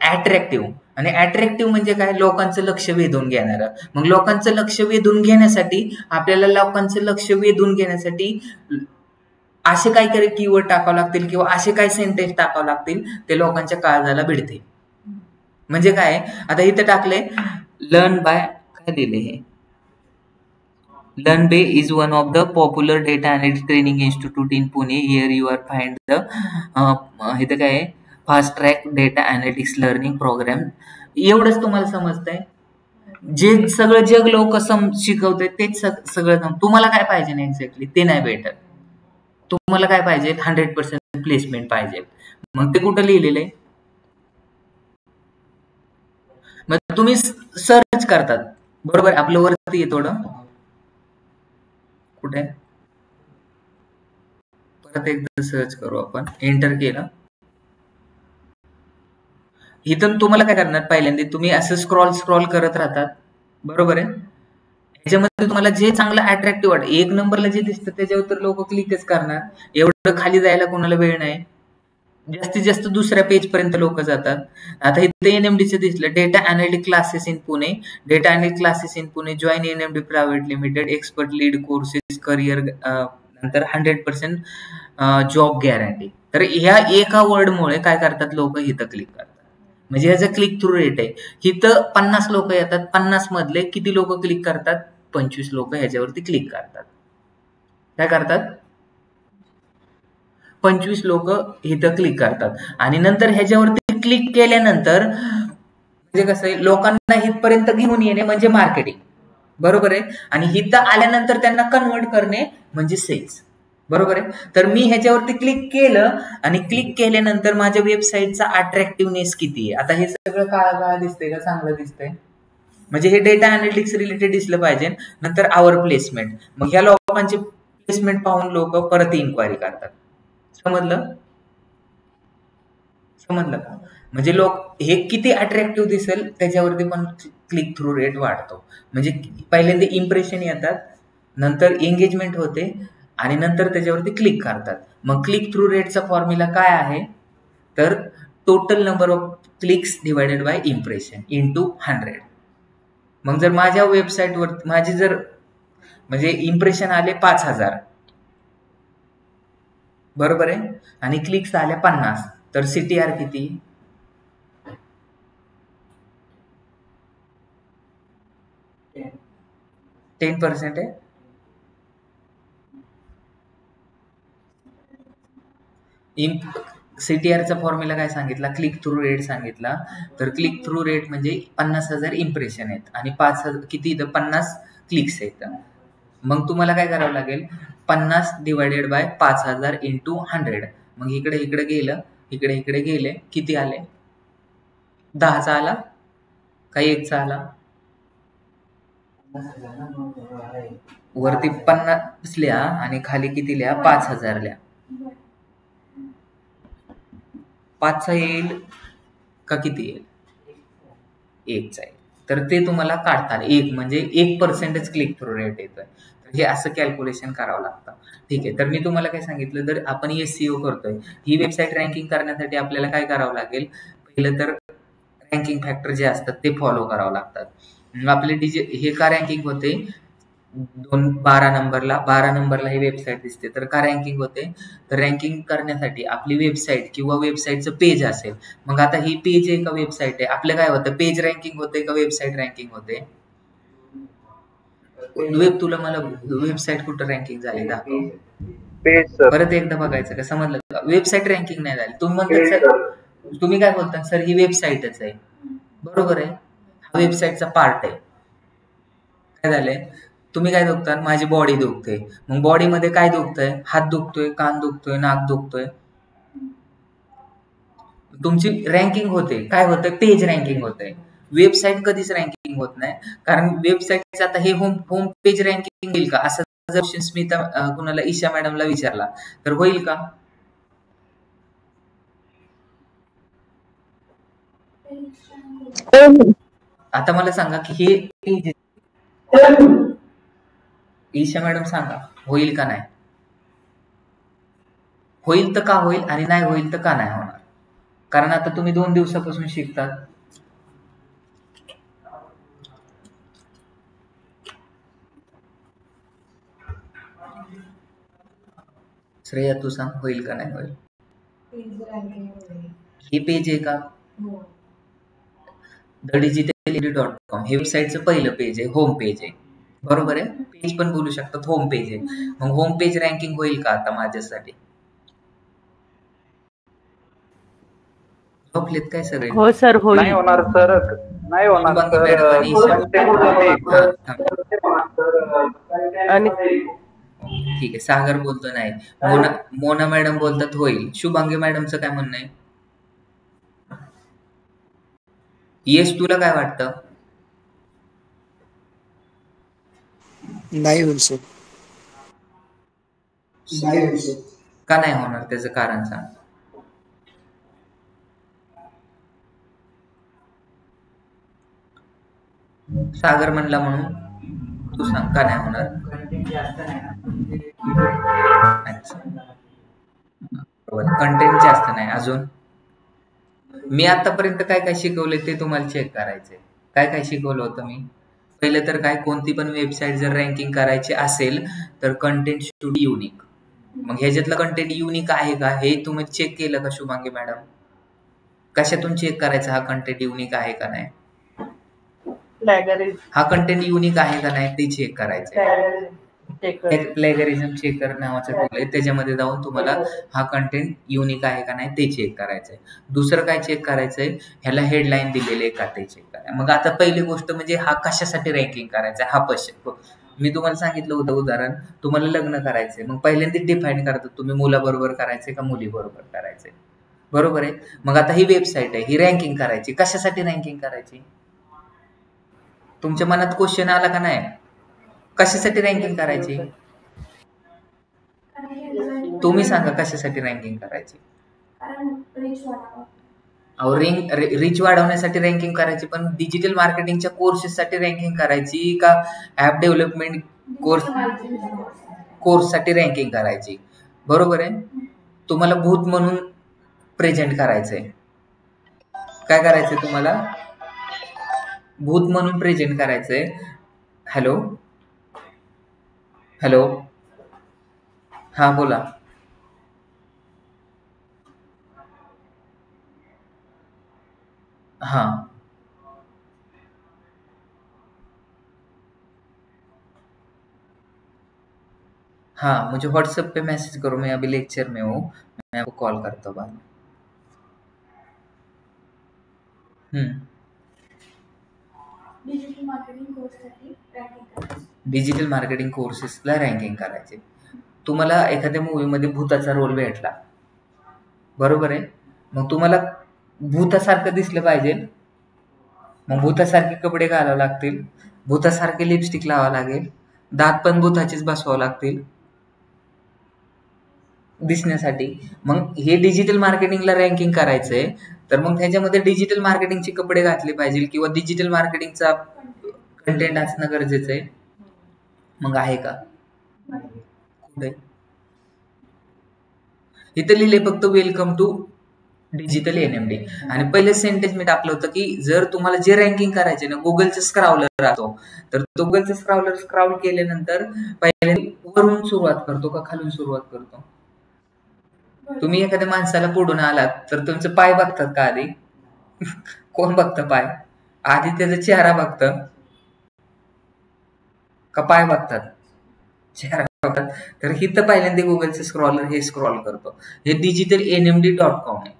अट्रॅक्टिव्ह. आणि अट्रॅक्टिव्ह म्हणजे काय, लोकांचं लक्ष वेधून घेणारं. मग लोकांचं लक्ष वेधून घेण्यासाठी आपल्याला लोकांचं लक्ष वेधून घेण्यासाठी असे काहीतरी कीवर्ड टाकावं लागतील, किंवा असे काही सेंटेन्स टाकावं लागतील ते लोकांच्या काळजाला भिडते. म्हणजे काय, आता इथे टाकले लर्न बाय, काय दिले हे, LearnBay is one of the popular data analytics training institute in Pune. Here you are find the इथं काय आहे, fast track data analytics learning program. एवढंच तुम्हाला समजतंय. जे सगळं जग लोक शिकवते तेच सगळं. तुम्हाला काय पाहिजे ना एक्झॅक्टली, ते नाही भेटत. तुम्हाला काय पाहिजे, 100% प्लेसमेंट पाहिजे. मग ते कुठं लिहिलेलं आहे, मग तुम्ही सर्च करतात, बरोबर. आपलं वरती आहे थोडं, कुठे परत एकदा सर्च करू आपण, एंटर केलं. इथून तुम्हाला काय करणार, पहिल्यांदा तुम्ही असं स्क्रॉल करत राहतात, बरोबर आहे. ह्याच्यामध्ये तुम्हाला जे चांगलं अट्रॅक्टिव्ह वाटतं, एक नंबरला जे दिसतं त्याच्यावर तर लोक क्लिकच करणार. एवढं खाली जायला कोणाला वेळ नाही. जास्तीत जास्त दुसऱ्या पेज पर्यंत लोक जातात. आता इथे एनएमडीचं दिसलं, data analytic classes in Pune, data analytic classes in Pune, join NMD private limited, expert lead courses, career, नंतर 100% जॉब गॅरंटी. तर ह्या एका वर्डमुळे काय करतात लोक, इथं क्लिक करतात. म्हणजे ह्याचा क्लिक थ्रू रेट आहे. इथं 50 लोक येतात, 50 मधले किती लोक क्लिक करतात, 25 लोक ह्याच्यावरती क्लिक करतात. काय करतात, 25 लोक इथं क्लिक करतात. आणि नंतर ह्याच्यावरती क्लिक केल्यानंतर म्हणजे कसं आहे, लोकांना इथपर्यंत घेऊन येणे म्हणजे मार्केटिंग, बरोबर आहे. आणि इथं आल्यानंतर त्यांना कन्वर्ट करणे म्हणजे सेल्स, बरोबर आहे. तर मी ह्याच्यावरती क्लिक केलं आणि क्लिक केल्यानंतर माझ्या वेबसाईटचा अट्रॅक्टिव्हनेस किती आहे. आता हे सगळं काळा दिसतंय का, चांगलं दिसतंय, म्हणजे हे डेटा अनालिटिक्स रिलेटेड दिसलं पाहिजे. नंतर आवर प्लेसमेंट, मग ह्या लोकांचे प्लेसमेंट पाहून लोक परत इन्क्वायरी करतात. समजलं का? म्हणजे लोक हे किती अट्रॅक्टिव्ह दिसेल त्याच्यावरती पण क्लिक थ्रू रेट वाढतो. म्हणजे पहिल्यांदा इम्प्रेशन येतात, नंतर एंगेजमेंट होते आणि नंतर त्याच्यावरती क्लिक करतात. मग क्लिक थ्रू रेटचा फॉर्म्युला काय आहे, तर total number of clicks divided by impression into 100. मग जर माझ्या वेबसाईटवर माझी जर म्हणजे इम्प्रेशन आले 5000, बरोबर आहे, आणि क्लिक्स आल्या 50, तर CTR किती, 10% आहे. CTRचा फॉर्म्युला काय सांगितला, क्लिक थ्रू रेट सांगितला. तर क्लिक थ्रू रेट म्हणजे 50,000 इम्प्रेशन आहेत आणि 5,000 किती इथं 50 क्लिक्स आहेत. मग तुम्हाला काय करावं लागेल, 50 डिवायडेड बाय 5000 इंटू 100. मग इकडे गेलं, इकडे गेले, किती आले, 10चा आला का 1चा आला, वरती 50 लिहा आणि खाली किती लिहा, 5000 लिहा. 5चा येईल का किती येईल, 1चा येईल. तर ते तुम्हाला काढता आले. 1 म्हणजे 1% क्लिक थ्रू रेट येतोय. हे असं कॅल्क्युलेशन करावं लागतं. ठीक आहे. तर मी तुम्हाला काय सांगितलं, तर आपण SEO करतोय, ही वेबसाईट रँकिंग करण्यासाठी आपल्याला काय करावं लागेल, पहिलं तर रँकिंग फॅक्टर जे असतात ते फॉलो करावं लागतात. आपले हे का रँकिंग होते, 12 नंबरला ही वेबसाईट दिसते. तर का रँकिंग होते, तर रँकिंग करण्यासाठी आपली वेबसाईट किंवा वेबसाईटचं पेज असेल. मग आता ही पेज आहे का वेबसाईट आहे, आपलं काय होतं, पेज रँकिंग होते का वेबसाईट रँकिंग होते. तुला मला वेबसाईट कुठं रँकिंग झाली दाखव, पेज सर. परत एकदा बघायचं का, समजलं का, वेबसाईट रँकिंग नाही झाली. तुम्ही म्हणता सर, तुम्ही काय बोलता सर, ही वेबसाईटच आहे, बरोबर आहे, हा वेबसाईटचा पार्ट आहे. काय झालंय, तुम्ही काय दुखता, माझी बॉडी दुखते. मग बॉडीमध्ये काय दुखतंय, हात दुखतोय, कान दुखतोय, नाक दुखतोय. तुमची रँकिंग होते, काय होतं, पेज रँकिंग होतंय. वेबसाईट कधीच रँकिंग होत नाही, कारण वेबसाईटचं आता हे होम पेज रँकिंग होईल का, असं जर स्मिता कुणाला ईशा मॅडमला विचारला तर होईल का, आता मला सांगा की हे पेज, ईशा मॅडम सांगा होईल का नाही, होईल तर का होईल आणि नाही होईल तर का नाही होणार. कारण आता तुम्ही 2 दिवसापासून शिकतात. श्रेया तू सांग, होईल का नाही होईल. हे पेज आहे का, thedigitallead.com हे वेबसाईटचं पहिलं पेज आहे, होम पेज आहे, बरोबर आहे. पेज पण बोलू शकतात, होम पेज आहे. मग होम पेज रँकिंग होईल का आता माझ्यासाठी, झोपलेत काय सगळे, हो सर होईल. नाही होणार सर, नाही होणार शुभांगी सर. मॅडम आणि ईशा. आणि ठीक आहे, सागर बोलतो नाही, मोना मॅडम बोलतात होईल. शुभांगी मॅडमचं काय म्हणणं आहे, येस, तुला काय वाटतं, नाही होईल सर. का नाही होणार, त्याचं कारण सांग. सागर म्हणला म्हणून तू सांग का नाही होणार? अच्छा, कंटेंट जास्त नाही. अजून मी आतापर्यंत काय काय शिकवले ते तुम्हाला चेक करायचंय. काय काय शिकवलं होतं मी? पहिलं तर काय, कोणती पण वेबसाईट जर रँकिंग करायची असेल तर कंटेंट शुड बी युनिक. मग ह्याच्यातलं कंटेंट युनिक आहे का हे तुम्ही चेक केलं का शुभांगी मॅडम? कशातून चेक करायचं हा कंटेंट युनिक आहे का नाही? हा कंटेंट युनिक आहे का नाही ते चेक करायचंय. प्लेगरिझम चेकर नावाचं टूल आहे, त्याच्यामध्ये जाऊन तुम्हाला हा कंटेंट युनिक आहे का नाही ते चेक करायचंय. दुसरं काय चेक करायचंय, ह्याला हेडलाईन दिलेले आहे का ते चेक करा. मग आता पहिली गोष्ट म्हणजे हा कशासाठी रँकिंग करायचा हा प्रश्न. मी तुम्हाला सांगितलं होतं उदाहरण, तुम्हाला लग्न करायचंय, मग पहिल्यांदा डिफाईन करतात तुम्ही मुलाबरोबर करायचंय का मुलीबरोबर करायचंय, बरोबर आहे. मग आता ही वेबसाईट आहे, ही रँकिंग करायची, कशासाठी रँकिंग करायची? तुमच्या मनात क्वेश्चन आला का नाही? कशासाठी रँकिंग करायची? तुम्ही सांगा कशासाठी रँकिंग करायची? अहो रिच वाढवण्यासाठी रँकिंग करायची, पण डिजिटल मार्केटिंगच्या कोर्सेससाठी रँकिंग करायची का ऍप डेव्हलपमेंट कोर्ससाठी रँकिंग करायची? बरोबर आहे. तुम्हाला भूत म्हणून प्रेझेंट करायचंय. काय करायचंय तुम्हाला? भूत म्हणून प्रेझेंट करायचंय. हॅलो हॅलो, हा बोला. हाँ हाँ, मुझे व्हाट्सएप पे मैसेज करो, मैं अभी लेक्चर में हूँ, मैं आपको कॉल करता हूँ बाद में. डिजिटल मार्केटिंग कोर्सेसला रँकिंग करायचे. तुम्हाला एखाद्या मूवीमध्ये भूताचा रोल भेटला, बरोबर आहे. मग तुम्हाला भूतासारखं दिसलं पाहिजे, मग भूतासारखे कपडे घालावे लागतील, भूतासारखे लिपस्टिक लावावं लागेल, दात पण भूताचेच बसवावं लागतील दिसण्यासाठी. मग हे डिजिटल मार्केटिंगला रँकिंग करायचंय, तर मग त्याच्यामध्ये डिजिटल मार्केटिंगचे कपडे घातले पाहिजे किंवा डिजिटल मार्केटिंगचा कंटेंट असणं गरजेचं आहे. मग आहे का? कुठे? इथं लिहिले फक्त वेलकम टू डिजिटल NMD. आणि पहिले सेंटेन्स मी टाकलं होतं की जर तुम्हाला जे रँकिंग करायचे ना, गुगलचं स्क्रावलर राहतो, तर तो गुगलचं स्क्रावलर स्क्राउल केल्यानंतर पहिले वरून सुरुवात करतो का खालून सुरुवात करतो? तुम्ही एखाद्या माणसाला पुढून आलात तर तुमचं पाय बघतात का आधी? कोण बघतं पाय? आधी त्याचा चेहरा बघतं का पाय बघतात? चेहरा बघतात. तर हिथं पहिल्यांदा गुगलचं स्क्रॉलर हे स्क्रॉल करतो. हे digital NMD.com आहे,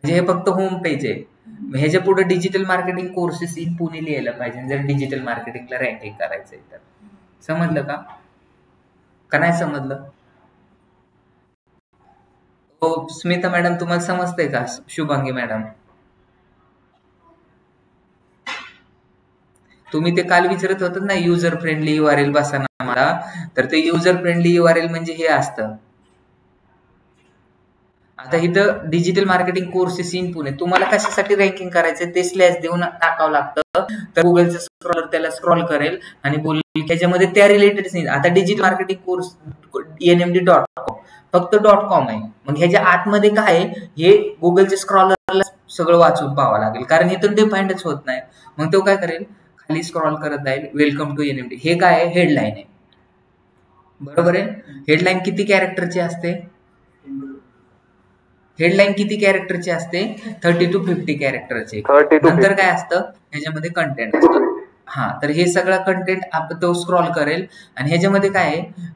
म्हणजे हे फक्त होम पेज आहे. ह्याच्या पुढे digital marketing courses in Pune लिहायला पाहिजे जर डिजिटल मार्केटिंगला रँकिंग करायचंय तर. समजलं का नाही समजलं? हो स्मिता मॅडम, तुम्हाला समजतंय का? शुभांगी मॅडम, तुम्ही ते काल विचारत होतात ना युजर फ्रेंडली URL बसा ना मला, तर ते युजर फ्रेंडली URL म्हणजे हे असतं. आता इथं digital marketing courses in Pune, तुम्हाला कशासाठी रँकिंग करायचं ते स्लॅश देऊन टाकावं लागतं, तर गुगलचं स्क्रॉलर त्याला स्क्रॉल करेल आणि बोलेल त्याच्यामध्ये त्या रिलेटेड नाही. आता डिजिटल मार्केटिंग कोर्स NMD.com फक्त .com आहे. मग ह्याच्या आतमध्ये काय आहे हे गुगलच्या स्क्रॉलरला सगळं वाचून पाहावं लागेल, कारण इथं डिफाईंडच होत नाही. मग तो काय करेल, खाली स्क्रॉल करत जाईल, वेलकम टू NMD. हे काय आहे? हेडलाईन आहे, बरोबर आहे. हेडलाईन किती कॅरेक्टरची असते? हेडलाईन किती कॅरेक्टरची असते? 30 to 50 कॅरेक्टरचे. नंतर काय असतं ह्याच्यामध्ये? कंटेंट असतं. हा, तर हे सगळं कंटेंट तो स्क्रॉल करेल आणि ह्याच्यामध्ये काय आहे,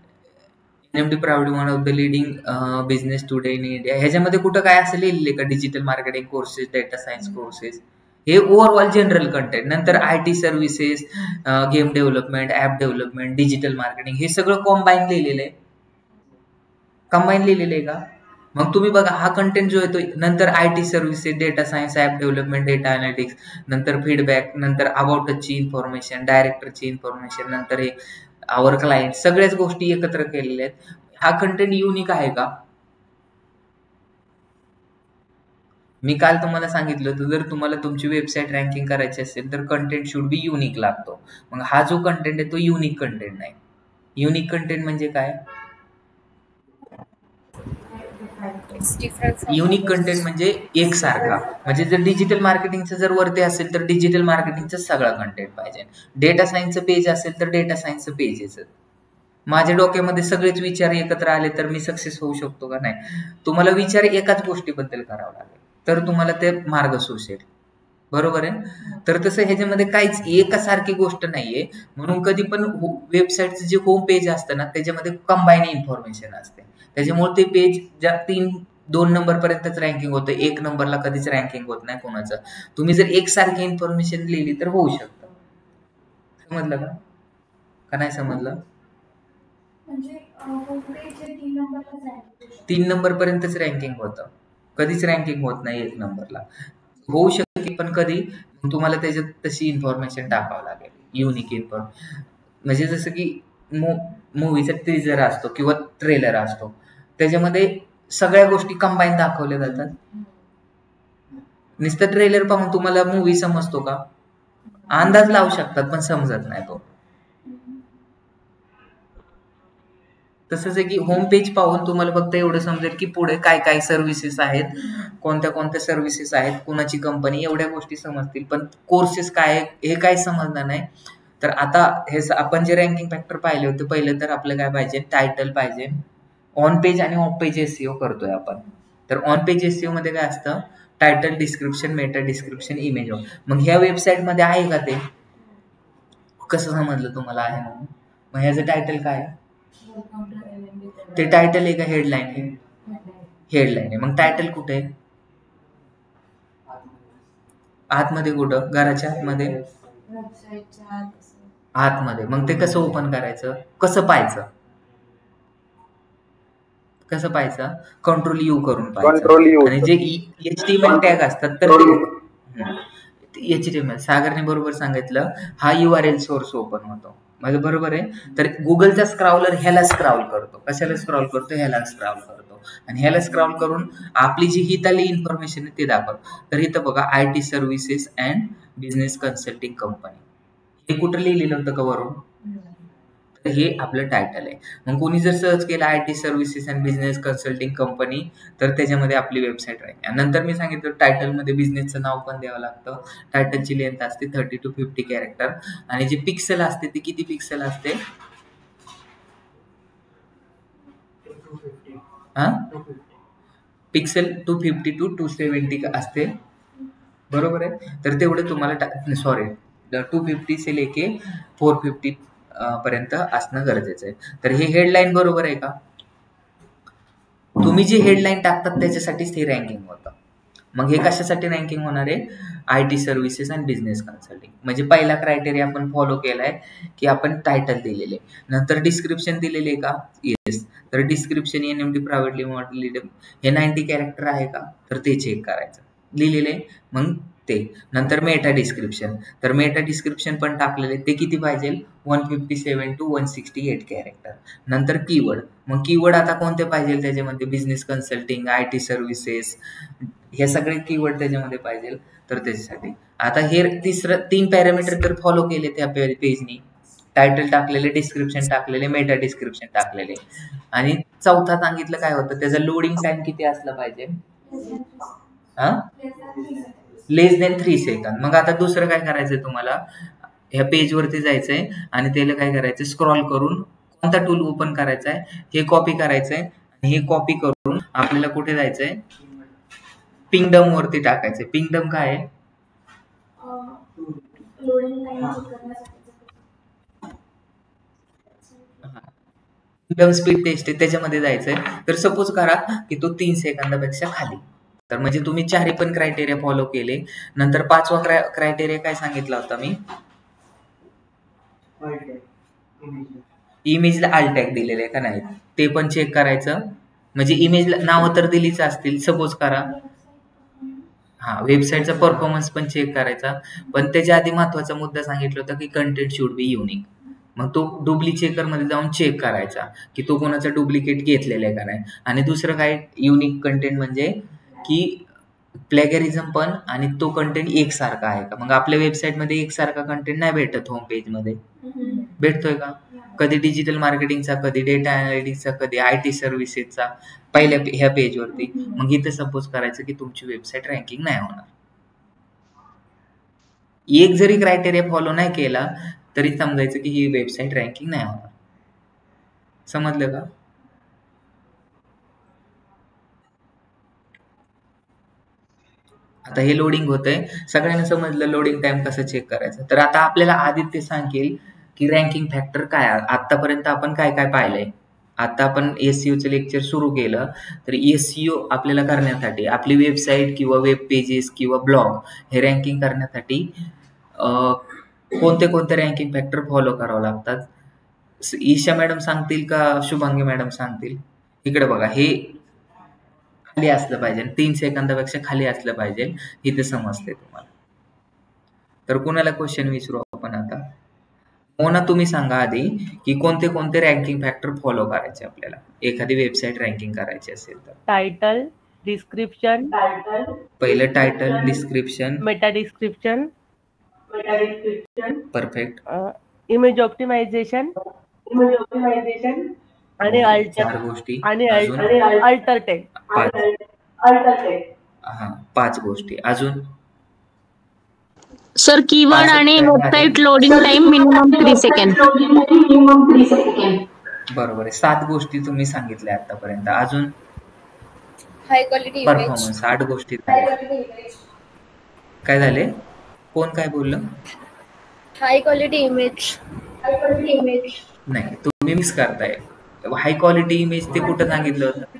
NMD proud one of the leading business today in India. ह्याच्यामध्ये कुठं काय असं लिहिलेलं का digital marketing courses, data science courses? हे ओव्हरऑल जनरल कंटेंट. नंतर IT services, game development, app development, digital marketing, हे सगळं कॉम्बाईन लिहिलेलं आहे. कंबाईन लिहिलेलं आहे का? मग तुम्ही बघा हा कंटेंट जो येतो, नंतर IT services, data science, app development, data analytics, नंतर फीडबॅक, नंतर अबाउट ची इन्फॉर्मेशन, डायरेक्टरची इन्फॉर्मेशन, नंतर हे आवर क्लायंट, सगळ्याच गोष्टी एकत्र केलेल्या आहेत. हा कंटेंट युनिक आहे का? मी काल तुम्हाला सांगितलं होतं, जर तुम्हाला तुमची वेबसाईट रँकिंग करायची असेल तर कंटेंट शुड बी युनिक लागतो. मग हा जो कंटेंट आहे तो युनिक कंटेंट नाही. युनिक कंटेंट म्हणजे काय? युनिक कंटेंट म्हणजे एकसारखा. म्हणजे जर डिजिटल मार्केटिंगचं जर वरती असेल तर डिजिटल मार्केटिंगचं सगळा कंटेंट पाहिजे. डेटा सायन्सचं पेज असेल तर डेटा सायन्सचं पेजेस. माझ्या डोक्यामध्ये सगळेच विचार एकत्र आले तर मी सक्सेस होऊ शकतो का? नाही. तुम्हाला विचार एकाच गोष्टीबद्दल करावा लागेल तर तुम्हाला ते मार्ग सुचेल. बरोबर आहे. तर तसं ह्याच्यामध्ये काहीच एकासारखी गोष्ट नाहीये. म्हणून कधी पण वेबसाईटचं जे होम पेज असतं ना त्याच्यामध्ये कंबाईन इन्फॉर्मेशन असते. त्याच्यामुळे ते पेज ज्या 2 नंबर पर्यंतच रँकिंग होतं. 1 नंबरला कधीच रँकिंग होत नाही कोणाचं. तुम्ही जर एकसारखी इन्फॉर्मेशन लिहिली तर होऊ शकतं. समजलं का? का नाही समजलं? 3 नंबर पर्यंतच रँकिंग होतं. कधीच रँकिंग होत नाही 1 नंबरला. होऊ शकते पण कधी तुम्हाला त्याच्यात तशी इन्फॉर्मेशन टाकावं लागेल. युनिक इन्फॉर्मेशन म्हणजे जसं की मूवीचा टीजर असतो किंवा ट्रेलर असतो. त्याच्यामध्ये सगळ्या गोष्टी कंबाईन दाखवल्या जातात. नुसतं ट्रेलर पाहून तुम्हाला मूवी समजतो का? अंदाज लावू शकतात पण समजत नाही तो. तसंच आहे की होम पेज पाहून तुम्हाला फक्त एवढं समजेल की पुढे काय काय सर्व्हिसेस आहेत, कोणत्या कोणत्या सर्व्हिसेस आहेत, कुणाची कंपनी, एवढ्या गोष्टी समजतील. पण कोर्सेस काय हे काय समजणार नाही. तर आता हे आपण जे रँकिंग फॅक्टर पाहिले होते, पहिलं तर आपलं काय पाहिजे? टायटल पाहिजे. ऑन पेज आणि ऑफ पेज एसईओ करतोय आपण. तर ऑन पेज एसईओ मध्ये काय असतं? Title, description, meta description, image. मग ह्या वेबसाईट मध्ये आहे का ते? कसं समजलं तुम्हाला आहे म्हणून? मग ह्याचं टायटल काय आहे? ते टायटल आहे का हेडलाईन आहे? हेडलाईन आहे. मग टायटल कुठे आहे? आतमध्ये कुठं? घराच्या आतमध्ये? आतमध्ये. मग ते कसं ओपन करायचं? कसं पाहायचं? कसं पाहायचं? कंट्रोल यू करून पाहायचं. आणि जे HTML टॅग असतात तर HTML सागरने बरोबर सांगितलं, हा URL सोर्स ओपन होतो. म्हणजे बरोबर आहे. तर गुगलचा स्क्रॉलर ह्याला स्क्रॉल करतो. कशाला स्क्रॉल करतो? ह्याला स्क्रॉल करतो. आणि ह्याला स्क्रॉल करून आपली जी हिताली इन्फॉर्मेशन आहे ते दाखवतो. तर इथं बघा, IT services and business consulting company. हे कुठं लिहिलेलं होतं का वरून? तर हे आपलं टायटल आहे. मग कोणी जर सर्च केलं IT services and business consulting company तर त्याच्यामध्ये आपली वेबसाईट राहील. नंतर मी सांगितलं टायटलमध्ये बिझनेसचं नाव पण द्यावं लागतं. टायटलची लेंथ असते 30 to 50 कॅरेक्टर. आणि जी पिक्सेल असते ती किती पिक्सेल असते? पिक्सेल 250 to 270 असते. बरोबर आहे. तर तेवढे तुम्हाला सॉरी 250 से लेके 450 पर्यंत असणं गरजेचं आहे. तर हे हेडलाईन बरोबर आहे का? तुम्ही जी हेडलाईन टाकतात त्याच्यासाठीच हे रँकिंग होतं. मग हे कशासाठी रँकिंग होणार आहे? IT services and business consulting. म्हणजे पहिला क्रायटेरिया आपण फॉलो केलाय की आपण टायटल दिलेले, नंतर डिस्क्रिप्शन दिलेले का? येस. तर डिस्क्रिप्शन NMD प्रायव्हेट लिमिटेड हे 90 कॅरेक्टर आहे का? तर ते चेक करायचं. लिहिलेले मग ते. नंतर मेटा डिस्क्रिप्शन. तर मेटा डिस्क्रिप्शन पण टाकलेले, ते किती पाहिजे? 157 to 168 कॅरेक्टर. नंतर कीवर्ड. मग कीवर्ड आता कोणते पाहिजे त्याच्यामध्ये? बिझनेस कन्सल्टिंग, IT सर्व्हिसेस, हे सगळे कीवर्ड त्याच्यामध्ये पाहिजे. तर त्याच्यासाठी आता हे 3 पॅरामीटर तर फॉलो केले त्या पेजनी. टायटल टाकलेले, डिस्क्रिप्शन टाकलेले, मेटा डिस्क्रिप्शन टाकलेले. आणि चौथा सांगितलं काय होतं? त्याचा लोडिंग टाइम किती असला पाहिजे? लेस दॅन 3 सेकंद. मग आता दुसरं काय करायचंय तुम्हाला? ह्या पेजवरती जायचंय आणि त्याला काय करायचं? स्क्रॉल करून कोणता टूल ओपन करायचा आहे हे कॉपी करायचंय. आणि हे कॉपी करून आपल्याला कुठे जायचंय? पिंगडम वरती टाकायचंय. पिंगडम काय आहे? पिंगडम स्पीड टेस्ट आहे, त्याच्यामध्ये जायचंय. तर सपोज करा की तो 3 सेकंदापेक्षा खाली. तर म्हणजे तुम्ही 4 पण क्रायटेरिया फॉलो केले. नंतर 5वा क्रायटेरिया काय सांगितला होता मी? इमेजला आल टॅग दिलेले आहे का नाही ते पण चेक करायचं. म्हणजे इमेजला नावं तर दिलीच असतील. सपोज करा वेबसाईटचा परफॉर्मन्स पण चेक करायचा. पण त्याच्या आधी महत्वाचा मुद्दा सांगितला होता की कंटेंट शुड बी युनिक. मग तो डुप्ली चेकर मध्ये जाऊन चेक करायचा की तो कोणाचा डुप्लिकेट घेतलेला आहे का नाही. आणि दुसरं काय युनिक कंटेंट म्हणजे की प्लेगरिझम पण आणि तो कंटेंट एकसारखा आहे का? मग आपल्या वेबसाईटमध्ये एकसारखा कंटेंट नाही भेटत होम पेजमध्ये. भेटतोय का? कधी डिजिटल मार्केटिंगचा, कधी डेटा अनालिटिक्सचा, कधी IT सर्व्हिसेसचा पहिल्या ह्या पेजवरती. मग इथं सपोज करायचं की तुमची वेबसाईट रँकिंग नाही होणार. एक जरी क्रायटेरिया फॉलो नाही केला तरी समजायचं की ही वेबसाईट रँकिंग नाही होणार. समजलं का? आता हे लोडिंग होतंय. सगळ्यांना समजलं लोडिंग टाइम कसं चेक करायचं. तर आता आपल्याला आदित्य सांगेल की रँकिंग फॅक्टर काय. आतापर्यंत आपण काय काय पाहिलंय. आता आपण SEOचं लेक्चर सुरू केलं. तर SEO आपल्याला करण्यासाठी आपली वेबसाईट किंवा वेब पेजेस किंवा ब्लॉग हे रँकिंग करण्यासाठी कोणते कोणते रँकिंग फॅक्टर फॉलो करावं लागतात. ईशा मॅडम सांगतील का शुभांगी मॅडम सांगतील? इकडे बघा, हे खाली असलं पाहिजे, 3 सेकंदापेक्षा खाली असलं पाहिजे. इथे समजते तुम्हाला. तर कुणाला क्वेश्चन विचारू आपण आता. मोना तुम्ही सांगा आधी की कोणते कोणते रँकिंग फॅक्टर फॉलो करायचे आपल्याला एखादी वेबसाईट रँकिंग करायची असेल तर. टायटल, डिस्क्रिप्शन, पहिलं title, description, meta description, perfect, image optimisation आणि 4 गोष्टी आणि अजून अल्टर टेक्स्ट. 5 गोष्टी अजून. सर कीवर्ड आणि website loading time minimum 3 second. बरोबर आहे. 7 गोष्टी तुम्ही सांगितल्या आतापर्यंत. अजून हाय क्वालिटी परफॉर्मन्स 8 गोष्टी झाल्या. काय झाले? कोण काय बोललं? High quality image. नाही, तुम्ही मिस करताय. हाय क्वालिटी इमेज ते कुठं सांगितलं होतं?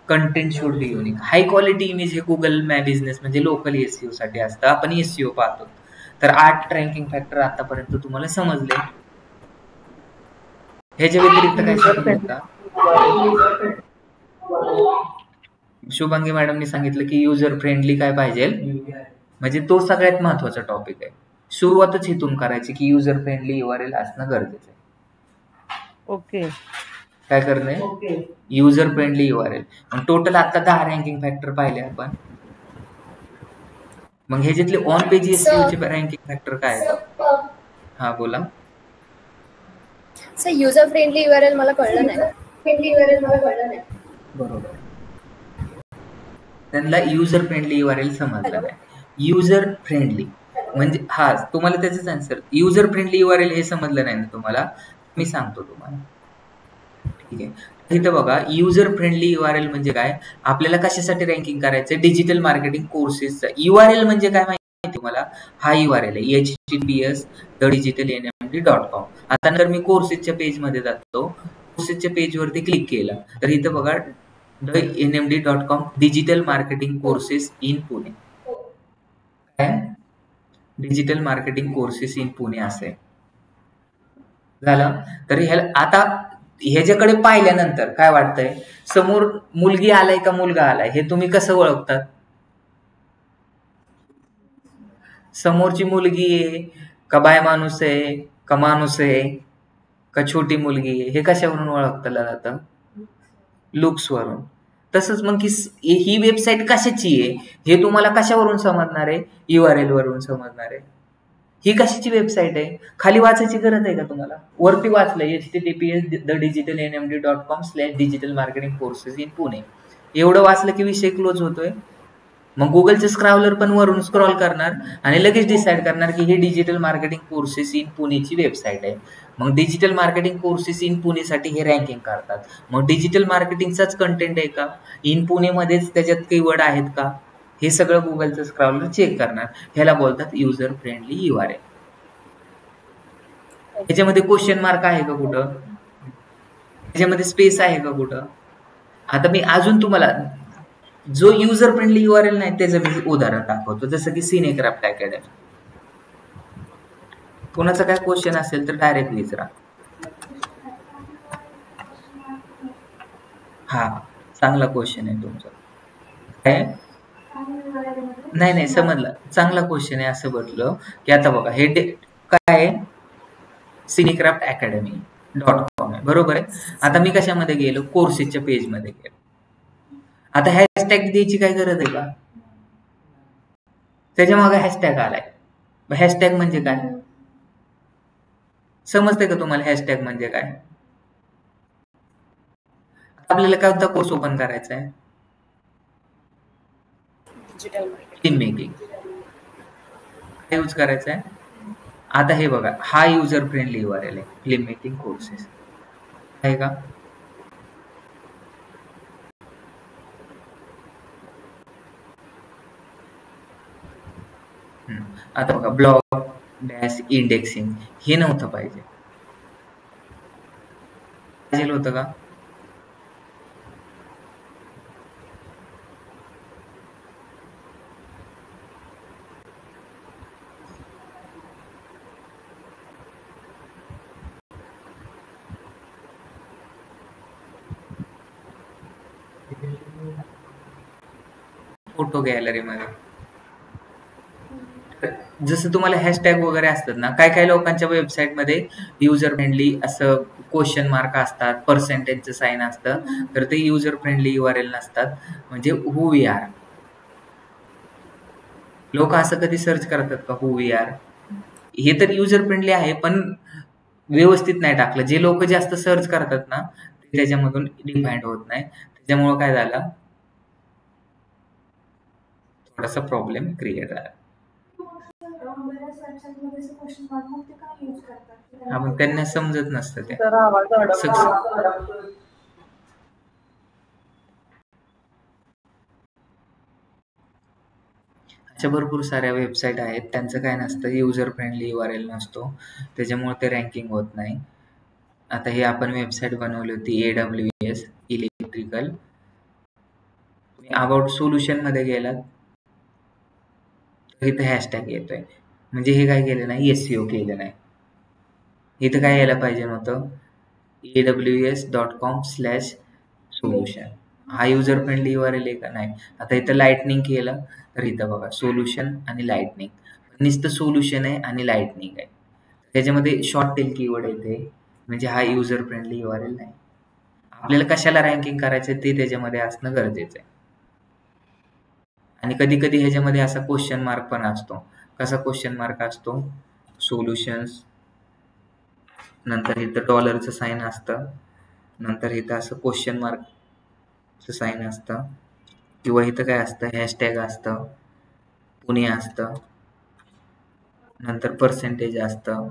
Content should be unique. High quality image हे गुगल माय बिझनेस म्हणजे लोकल SEO साठी असतं. आपण SEO पाहतो. तर 8 रँकिंग फॅक्टर आतापर्यंत तुम्हाला समजले. ह्याच्या व्यतिरिक्त काय सांगितलं का? शुभांगी मॅडमनी सांगितलं की युजर फ्रेंडली काय पाहिजे, म्हणजे तो सगळ्यात महत्वाचा टॉपिक आहे. सुरुवातच इथून करायची की युजर फ्रेंडली URL असणं गरजेचं आहे. ओके. काय करणे? User friendly URL. मग टोटल आता 10 रँकिंग फॅक्टर पाहिले आपण. मग ह्याच्यातले ऑन पेज SEOचे रँकिंग फॅक्टर काय आहेत? हा बोला. सर युजर फ्रेंडली URL मला कळलं नाही. बरोबर. त्यांना युजर फ्रेंडली URL समजलं नाही. युजर फ्रेंडली म्हणजे हा तुम्हाला त्याचंच आन्सर. युजर फ्रेंडली URL हे समजलं नाही ना तुम्हाला. मी सांगतो तुम्हाला. ठीक आहे. इथं बघा, युजर फ्रेंडली URL म्हणजे काय. आपल्याला कशासाठी रँकिंग करायचं? डिजिटल मार्केटिंग कोर्सेसचा URL म्हणजे काय माहिती तुम्हाला? हा URL आहे https://thedigitalnmd.com. आता नंतर मी कोर्सेसच्या पेजमध्ये जातो. कोर्सेसच्या पेजवरती क्लिक केलं तर इथं बघा thednmd.com digital marketing courses in Pune. काय? Digital marketing courses in Pune असे झालं. तर ह्याला आता ह्याच्याकडे पाहिल्यानंतर काय वाटतंय? समोर मुलगी आलाय का मुलगा आलाय हे तुम्ही कसं ओळखतात? समोरची मुलगी आहे का बाय माणूस आहे का माणूस आहे का छोटी मुलगी आहे हे कशावरून ओळखता जातं? लुक्स वरून. तसंच मग की ही वेबसाईट कशाची आहे हे तुम्हाला कशावरून समजणार आहे? URL वरून समजणार आहे. ही कशाची वेबसाईट आहे? खाली वाचायची गरज आहे का तुम्हाला? वरती वाचलंय https://thedigitalnmd.com/digitalmarketingcourses in पुणे. एवढं वाचलं की विषय क्लोज होतोय. मग गुगलचे स्क्रॉलर पण वरून स्क्रॉल करणार आणि लगेच डिसाईड करणार की हे डिजिटल मार्केटिंग कोर्सेस इन पुणेची वेबसाईट आहे. मग डिजिटल मार्केटिंग कोर्सेस इन पुणेसाठी हे रँकिंग करतात. मग डिजिटल मार्केटिंगचाच कंटेंट आहे का? इन पुणेमध्येच त्याच्यात कीवर्ड आहेत का? हे सगळं गुगलचं स्क्रॉलर चेक करणार. ह्याला बोलतात युजर फ्रेंडली URL. ह्याच्यामध्ये क्वेश्चन मार्क आहे का कुठं? ह्याच्यामध्ये स्पेस आहे का कुठं? आता मी अजून तुम्हाला जो युजर फ्रेंडली URL नाही त्याचं मी उदाहरण दाखवतो. जसं की सिनेक्राफ्ट अकॅडमी. कोणाचा काय क्वेश्चन असेल तर डायरेक्ट विचारा. हा चांगला क्वेश्चन आहे तुमचा. काय? नाही समजलं. चांगला क्वेश्चन आहे असं म्हटलं की आता बघा हे काय आहे? cineCraftacademy.com आहे. बरोबर आहे. आता मी कशामध्ये गेलो? कोर्सेसच्या पेजमध्ये गेलो. आता हॅशटॅग द्यायची काय गरज आहे का? त्याच्या मागे हॅशटॅग आलाय. हॅशटॅग म्हणजे काय समजते का तुम्हाला? हॅशटॅग म्हणजे काय? आपल्याला कोणता कोर्स ओपन करायचा आहे? Digital marketing. Film making use करायचा आहे. आता हे बघा, हा युजर फ्रेंडली URL आहे, फिल्म मेकिंग कोर्सेस आहे का? आता बघा, ब्लॉग डॅश इंडेक्सिंग हे नव्हतं पाहिजे होतं का? फोटो गॅलरी मध्ये जसं तुम्हाला हॅशटॅग वगैरे असतात ना, काय लोकांच्या वेबसाईट मध्ये युजर फ्रेंडली असं क्वेश्चन मार्क असतात, पर्सेंटेजचं साइन असतं, तर ते युजर फ्रेंडली URL नसतात. म्हणजे हू वी आर. लोक असं कधी सर्च करतात का हू वी आर? हे तर युजर फ्रेंडली आहे पण व्यवस्थित नाही टाकलं. जे लोक जास्त सर्च करतात ना ते त्याच्यामधून डिफाईंड होत नाही. त्याच्यामुळे काय झालं, थोडासा प्रॉब्लेम क्रिएट झाला. आपण त्यांना समजत नसतं ते. सर आवाज अडकतो. अशा भरपूर साऱ्या वेबसाईट आहेत, त्यांचं काय नसतं, युजर फ्रेंडली URL नसतो, त्याच्यामुळे ते रँकिंग होत नाही. आता हे आपण वेबसाईट बनवली होती AWS इलेक्ट्रिकल. अबाउट सोल्युशन मध्ये गेलात तर इथे हॅशटॅग येतोय, म्हणजे हे काय केलं नाही, SEO केलं नाही. इथं काय यायला पाहिजे नव्हतं, aws.com/solution. हा युजर फ्रेंडली URL आहे का? नाही. आता इथं लाइटनिंग केलं तर इथं बघा सोल्युशन आणि लाइटनिंग, नुसतं सोल्युशन आहे आणि लाइटनिंग आहे, त्याच्यामध्ये शॉर्ट टेल कीवर्ड येते, म्हणजे हा युजर फ्रेंडली URL नाही. आपल्याला कशाला रँकिंग करायचं ते त्याच्यामध्ये असणं गरजेचं आहे. आणि कधी कधी ह्याच्यामध्ये असा क्वेश्चन मार्क पण असतो. कसा क्वेश्चन मार्क असतो? सोल्युशन्स, नंतर इथं डॉलरचं साइन असतं, नंतर इथं असं क्वेश्चन मार्कचं साइन असतं, किंवा इथं काय असतं, हॅशटॅग असतं, पुणे असतं, नंतर पर्सेंटेज असतं,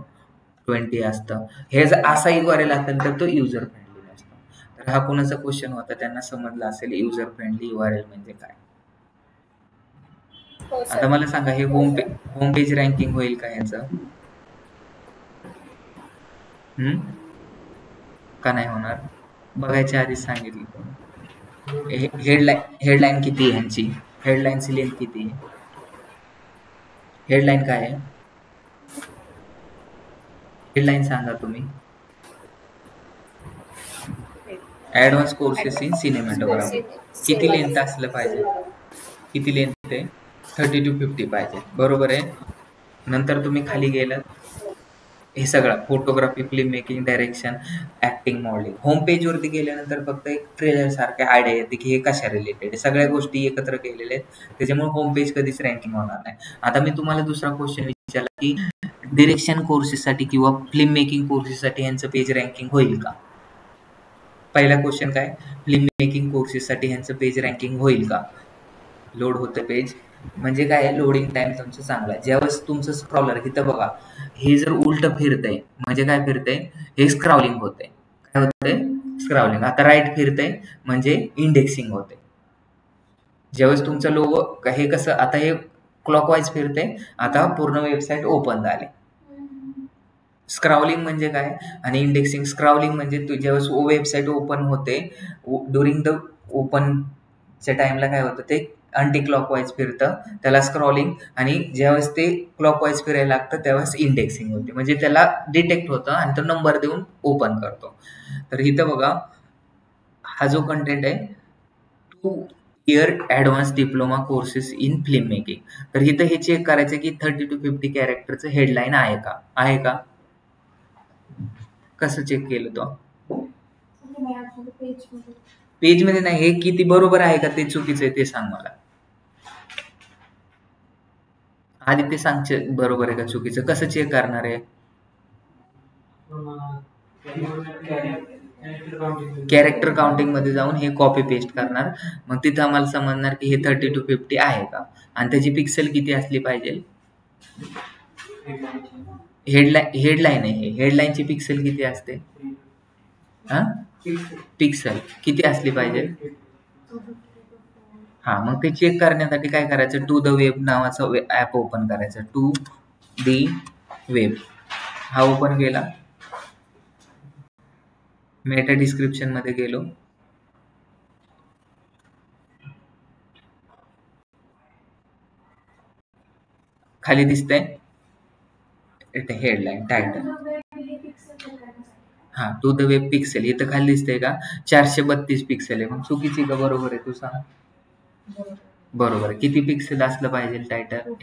20 असतं. हे जर असा URL असेल तर तो युजर फ्रेंडली नसतो. तर हा कोणाचा क्वेश्चन होता, त्यांना समजला असेल युजर फ्रेंडली URL म्हणजे काय. हो सर. आता मला सांगा, हे होम पेज रँकिंग होईल का ह्याचं? का नाही होणार? बघायच्या आधीच सांगितलं तुम्ही. हेडलाईन किती आहे ह्यांची? हेडलाईनची लेंथ किती आहे? हेडलाईन काय आहे? हेडलाईन सांगा तुम्ही. Advance courses in cinematography. किती लेंथ असलं पाहिजे? किती लेंथ आहे? 30 to 50 पाहिजे, बरोबर आहे. नंतर तुम्ही खाली गेलात, हे सगळं photography, film making, direction, acting, modelling. Home page वरती गेल्यानंतर फक्त एक ट्रेलर सारखे आयडिया येते की हे कशा रिलेटेड, सगळ्या गोष्टी एकत्र केलेल्या आहेत, त्याच्यामुळे होम पेज कधीच रँकिंग होणार नाही. आता मी तुम्हाला दुसरा क्वेश्चन विचारला की डिरेक्शन कोर्सेससाठी किंवा फिल्म मेकिंग कोर्सेससाठी ह्यांचं पेज रँकिंग होईल का? पहिला क्वेश्चन काय, फिल्म मेकिंग कोर्सेससाठी ह्यांचं पेज रँकिंग होईल का? लोड होतं पेज, म्हणजे काय, लोडिंग टाइम तुमचं चांगला आहे. ज्यावेळेस तुमचं स्क्रॉलर इथं बघा, हे जर उलट फिरतंय म्हणजे काय फिरतंय, हे स्क्राउलिंग होतंय. काय होतंय? स्क्राउलिंग. आता राईट फिरतंय म्हणजे इंडेक्सिंग होते. ज्यावेळेस तुमचं लोगो हे कसं, आता हे क्लॉकवाईज फिरतंय, आता पूर्ण वेबसाईट ओपन झाली. स्क्राउलिंग म्हणजे काय आणि इंडेक्सिंग? स्क्राउलिंग म्हणजे ज्यावेळेस वेबसाईट ओपन होते, ड्युरिंग द ओपनच्या टाइमला काय होतं, ते अँटी क्लॉकवाईज फिरतं, त्याला स्क्रॉलिंग. आणि ज्यावेळेस ते क्लॉकवाईज फिरायला लागतं त्यावेळेस इंडेक्सिंग होते, म्हणजे त्याला डिटेक्ट होतं आणि तो नंबर देऊन ओपन करतो. तर इथं बघा, हा जो कंटेंट आहे 2 year advance diploma courses in film making, तर इथं हे चेक करायचं की 30 to 50 कॅरेक्टरचं हेडलाईन आहे का? आहे का? कसं चेक केलं तो? पेज मध्ये नाही, हे किती बरोबर आहे का ते चुकीचं आहे ते सांग मला. आदित्य सांगचे बरोबर आहे का चुकीचं, कसं चेक करणार आहे? कॅरेक्टर काउंटिंग मध्ये जाऊन हे कॉपी पेस्ट करणार, मग तिथं आम्हाला समजणार की हे 30 to 50 आहे का, आणि त्याची पिक्सेल किती असली पाहिजे. हेडलाईन आहे, हेडलाईनची पिक्सेल किती असते? पिक्सेल किती असली पाहिजे? हा, मग ते चेक करण्यासाठी काय करायचं, टू द वेब नावाचं ऍप ओपन करायचं. टू दी वेब हा ओपन केला, मेटा डिस्क्रिप्शन मध्ये गेलो, खाली दिसतंय इथे हेडलाईन टायटल. हा, टू द वेब पिक्सेल इथं खाली दिसतंय का? 432 पिक्सेल आहे. मग चुकीची का बरोबर आहे? तू सांग. बरोबर आहे. किती पिक्सेल असलं पाहिजे टायटल?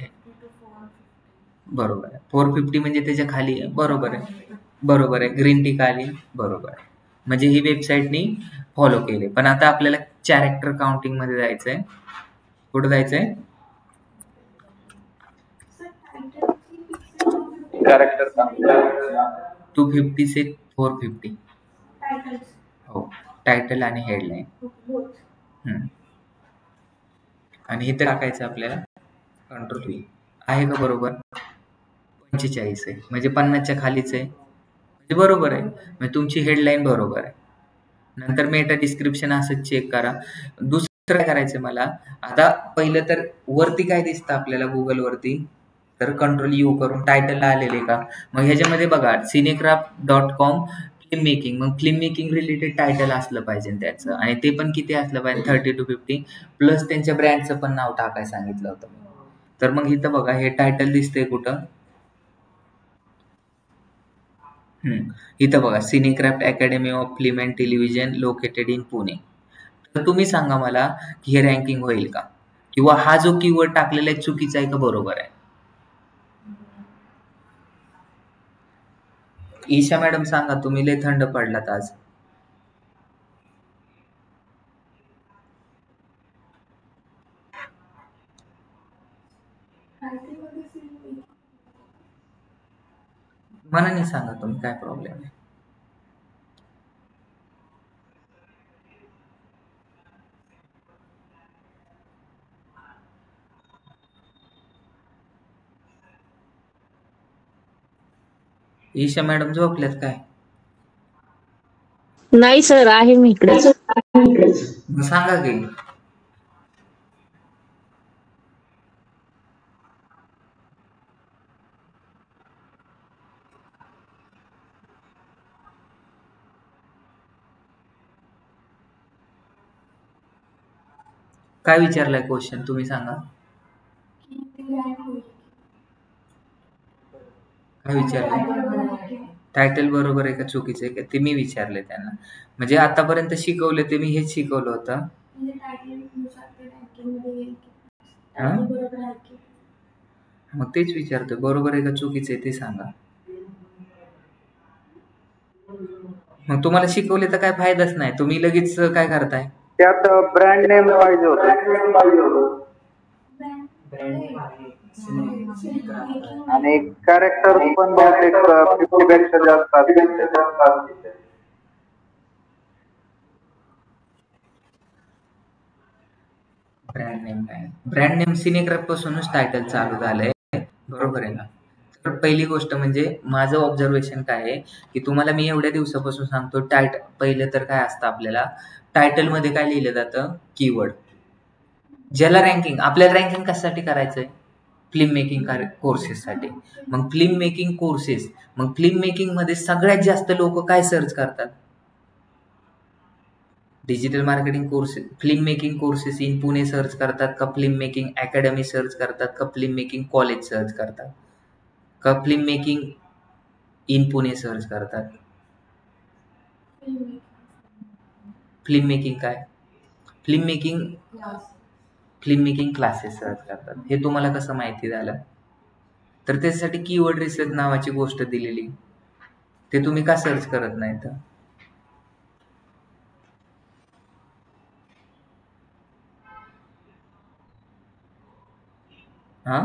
बरोबर आहे. 450 म्हणजे त्याच्या खाली आहे. बरोबर आहे, बरोबर आहे. ग्रीन टिक आली, बरोबर आहे. म्हणजे ही वेबसाईटनी फॉलो केले. पण आता आपल्याला कॅरेक्टर काउंटिंग मध्ये जायचंय. कुठं जायचंय? कॅरेक्टर 250 से 450. हो, टायटल आणि हेडलाईन. आणि इथे टाकायचं आपल्याला कंट्रोल व्ही. आहे का बरोबर? 45 आहे, म्हणजे 50च्या खालीच आहे, म्हणजे बरोबर आहे. म्हणजे तुमची हेडलाईन बरोबर आहे. नंतर मेटा डिस्क्रिप्शन असं चेक करा. दुसरं काय करायचं मला आता, पहिलं तर वरती काय दिसतं आपल्याला गुगल वरती, तर कंट्रोल यू करून टायटल आलेले का. मग ह्याच्यामध्ये बघा cineCraft.com फिल्म मेकिंग, मग फिल्म मेकिंग रिलेटेड टायटल असलं पाहिजे त्याचं, आणि ते पण किती असलं पाहिजे? 30 to 50 प्लस त्यांच्या ब्रँडचं पण नाव टाकायला सांगितलं होतं. तर मग इथं बघा हे टायटल दिसतंय कुठं? इथं बघा, Cinecraft academy of film and television located in Pune. तर तुम्ही सांगा मला की हे रँकिंग होईल का, किंवा हा जो कीवर्ड टाकलेला आहे चुकीचा आहे का बरोबर आहे? ईशा मॅडम सांगा, तुम्ही लय थंड पडलात आज. मनाने सांगा तुम्ही, काय प्रॉब्लेम आहे? ईशा मॅडम झोपल्यात काय? नाही सर, आहे मी इकडेच. मग सांगा की. काय विचारलाय क्वेश्चन तुम्ही सांगा. काय विचारलंय? टायटल बरोबर आहे का चुकीचं आहे का ते मी विचारले त्यांना. म्हणजे आतापर्यंत शिकवले ते मी हेच शिकवलं होतं. हा? मग तेच विचारतोय, बरोबर आहे का चुकीचं आहे ते सांगा. मग तुम्हाला शिकवले तर काय फायदाच नाही, तुम्ही लगेच काय करताय? त्यात ब्रँड नेम पाहिजे होतं, आणि कॅरेक्टर पण बहुतेक 50 पेक्षा जास्त असतील. ब्रँड नेम काय? ब्रँड नेम सिनेक्राफ्ट पासूनच टायटल चालू झालंय, बरोबर आहे ना. तर पहिली गोष्ट म्हणजे माझं ऑब्झर्वेशन काय आहे की तुम्हाला मी एवढ्या दिवसापासून सांगतो, पहिलं तर काय असतं आपल्याला टायटल मध्ये काय लिहिलं जातं? कीवर्ड. ज्याला रँकिंग, आपल्याला रँकिंग कशासाठी करायचंय? फिल्म मेकिंग कोर्सेससाठी. मग फिल्म मेकिंग कोर्सेस, मग फिल्म मेकिंग मध्ये सगळ्यात जास्त लोक काय सर्च करतात? Digital marketing courses, film making courses in Pune search करतात का, फिल्म मेकिंग अकॅडमी सर्च करतात का, फिल्म मेकिंग कॉलेज सर्च करतात का, film making in Pune search करतात? फिल्म मेकिंग काय? फिल्म मेकिंग क्लासेस सर्च करतात. हे तुम्हाला कसं माहिती झालं? तर त्याच्यासाठी कीवर्ड रिसर्च नावाची गोष्ट दिलेली, ते तुम्ही का सर्च करत नाही तर? हा,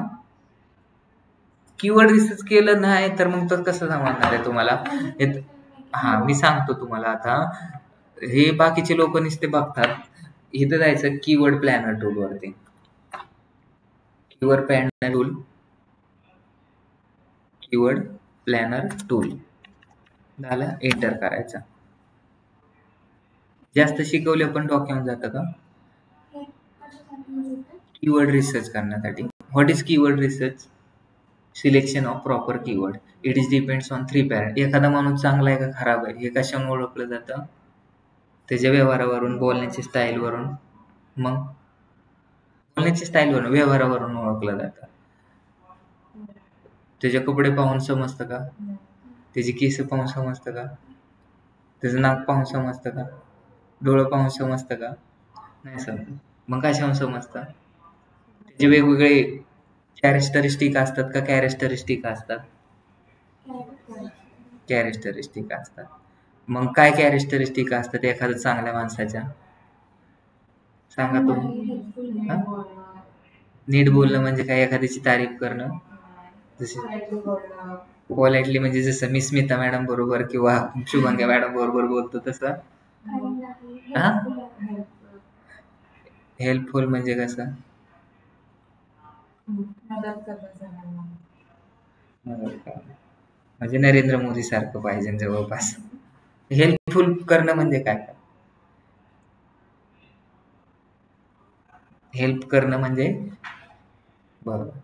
कीवर्ड रिसर्च केलं नाही तर मग तर कसं समजणार आहे तुम्हाला? हा, मी सांगतो तुम्हाला आता. हे बाकीचे लोक नुसते बघतात. इथं जायचं कीवर्ड प्लॅनर टूल वरती. Keyword planner tool, keyword planner tool झालं, एंटर करायचं. जास्त शिकवले पण डॉक्युमेंट जातं का? कीवर्ड रिसर्च करण्यासाठी. What is keyword research? Selection of proper keyword. It is depends on 3 parameters. एखादा माणूस चांगला आहे का खराब आहे हे कशावरून ओळखलं जातं? त्याच्या व्यवहारावरून, बोलण्याच्या स्टाईलवरून. मग बोलण्याच्या स्टाईलवरून, व्यवहारावरून ओळखलं जातं. त्याचे कपडे पाहून समजतं का? त्याची केस पाहून समजतं का? त्याचं नाक पाहून समजतं का? डोळं पाहून समजतं का? नाही समजत. मग कशावरून समजतं? त्याचे वेगवेगळे कॅरेक्टरिस्टिक असतात का कॅरेक्टरिस्टिक असतात? कॅरेक्टरिस्टिक असतात. मग काय कॅरेक्टरिस्टिक असतात एखाद्या चांगल्या माणसाच्या? सांगा तुम्ही. नीट बोलणं म्हणजे काय? एखाद्याची तारीफ करणं. जसे पोलाइटली म्हणजे जसं मी स्मिता मॅडम बरोबर किंवा शुभांगी मॅडम बरोबर बोलतो तसं. हेल्पफुल म्हणजे कसं? म्हणजे नरेंद्र मोदी सारखं पाहिजे जवळपास. हेल्पफुल करणं म्हणजे काय? हेल्प करणं म्हणजे बरोबर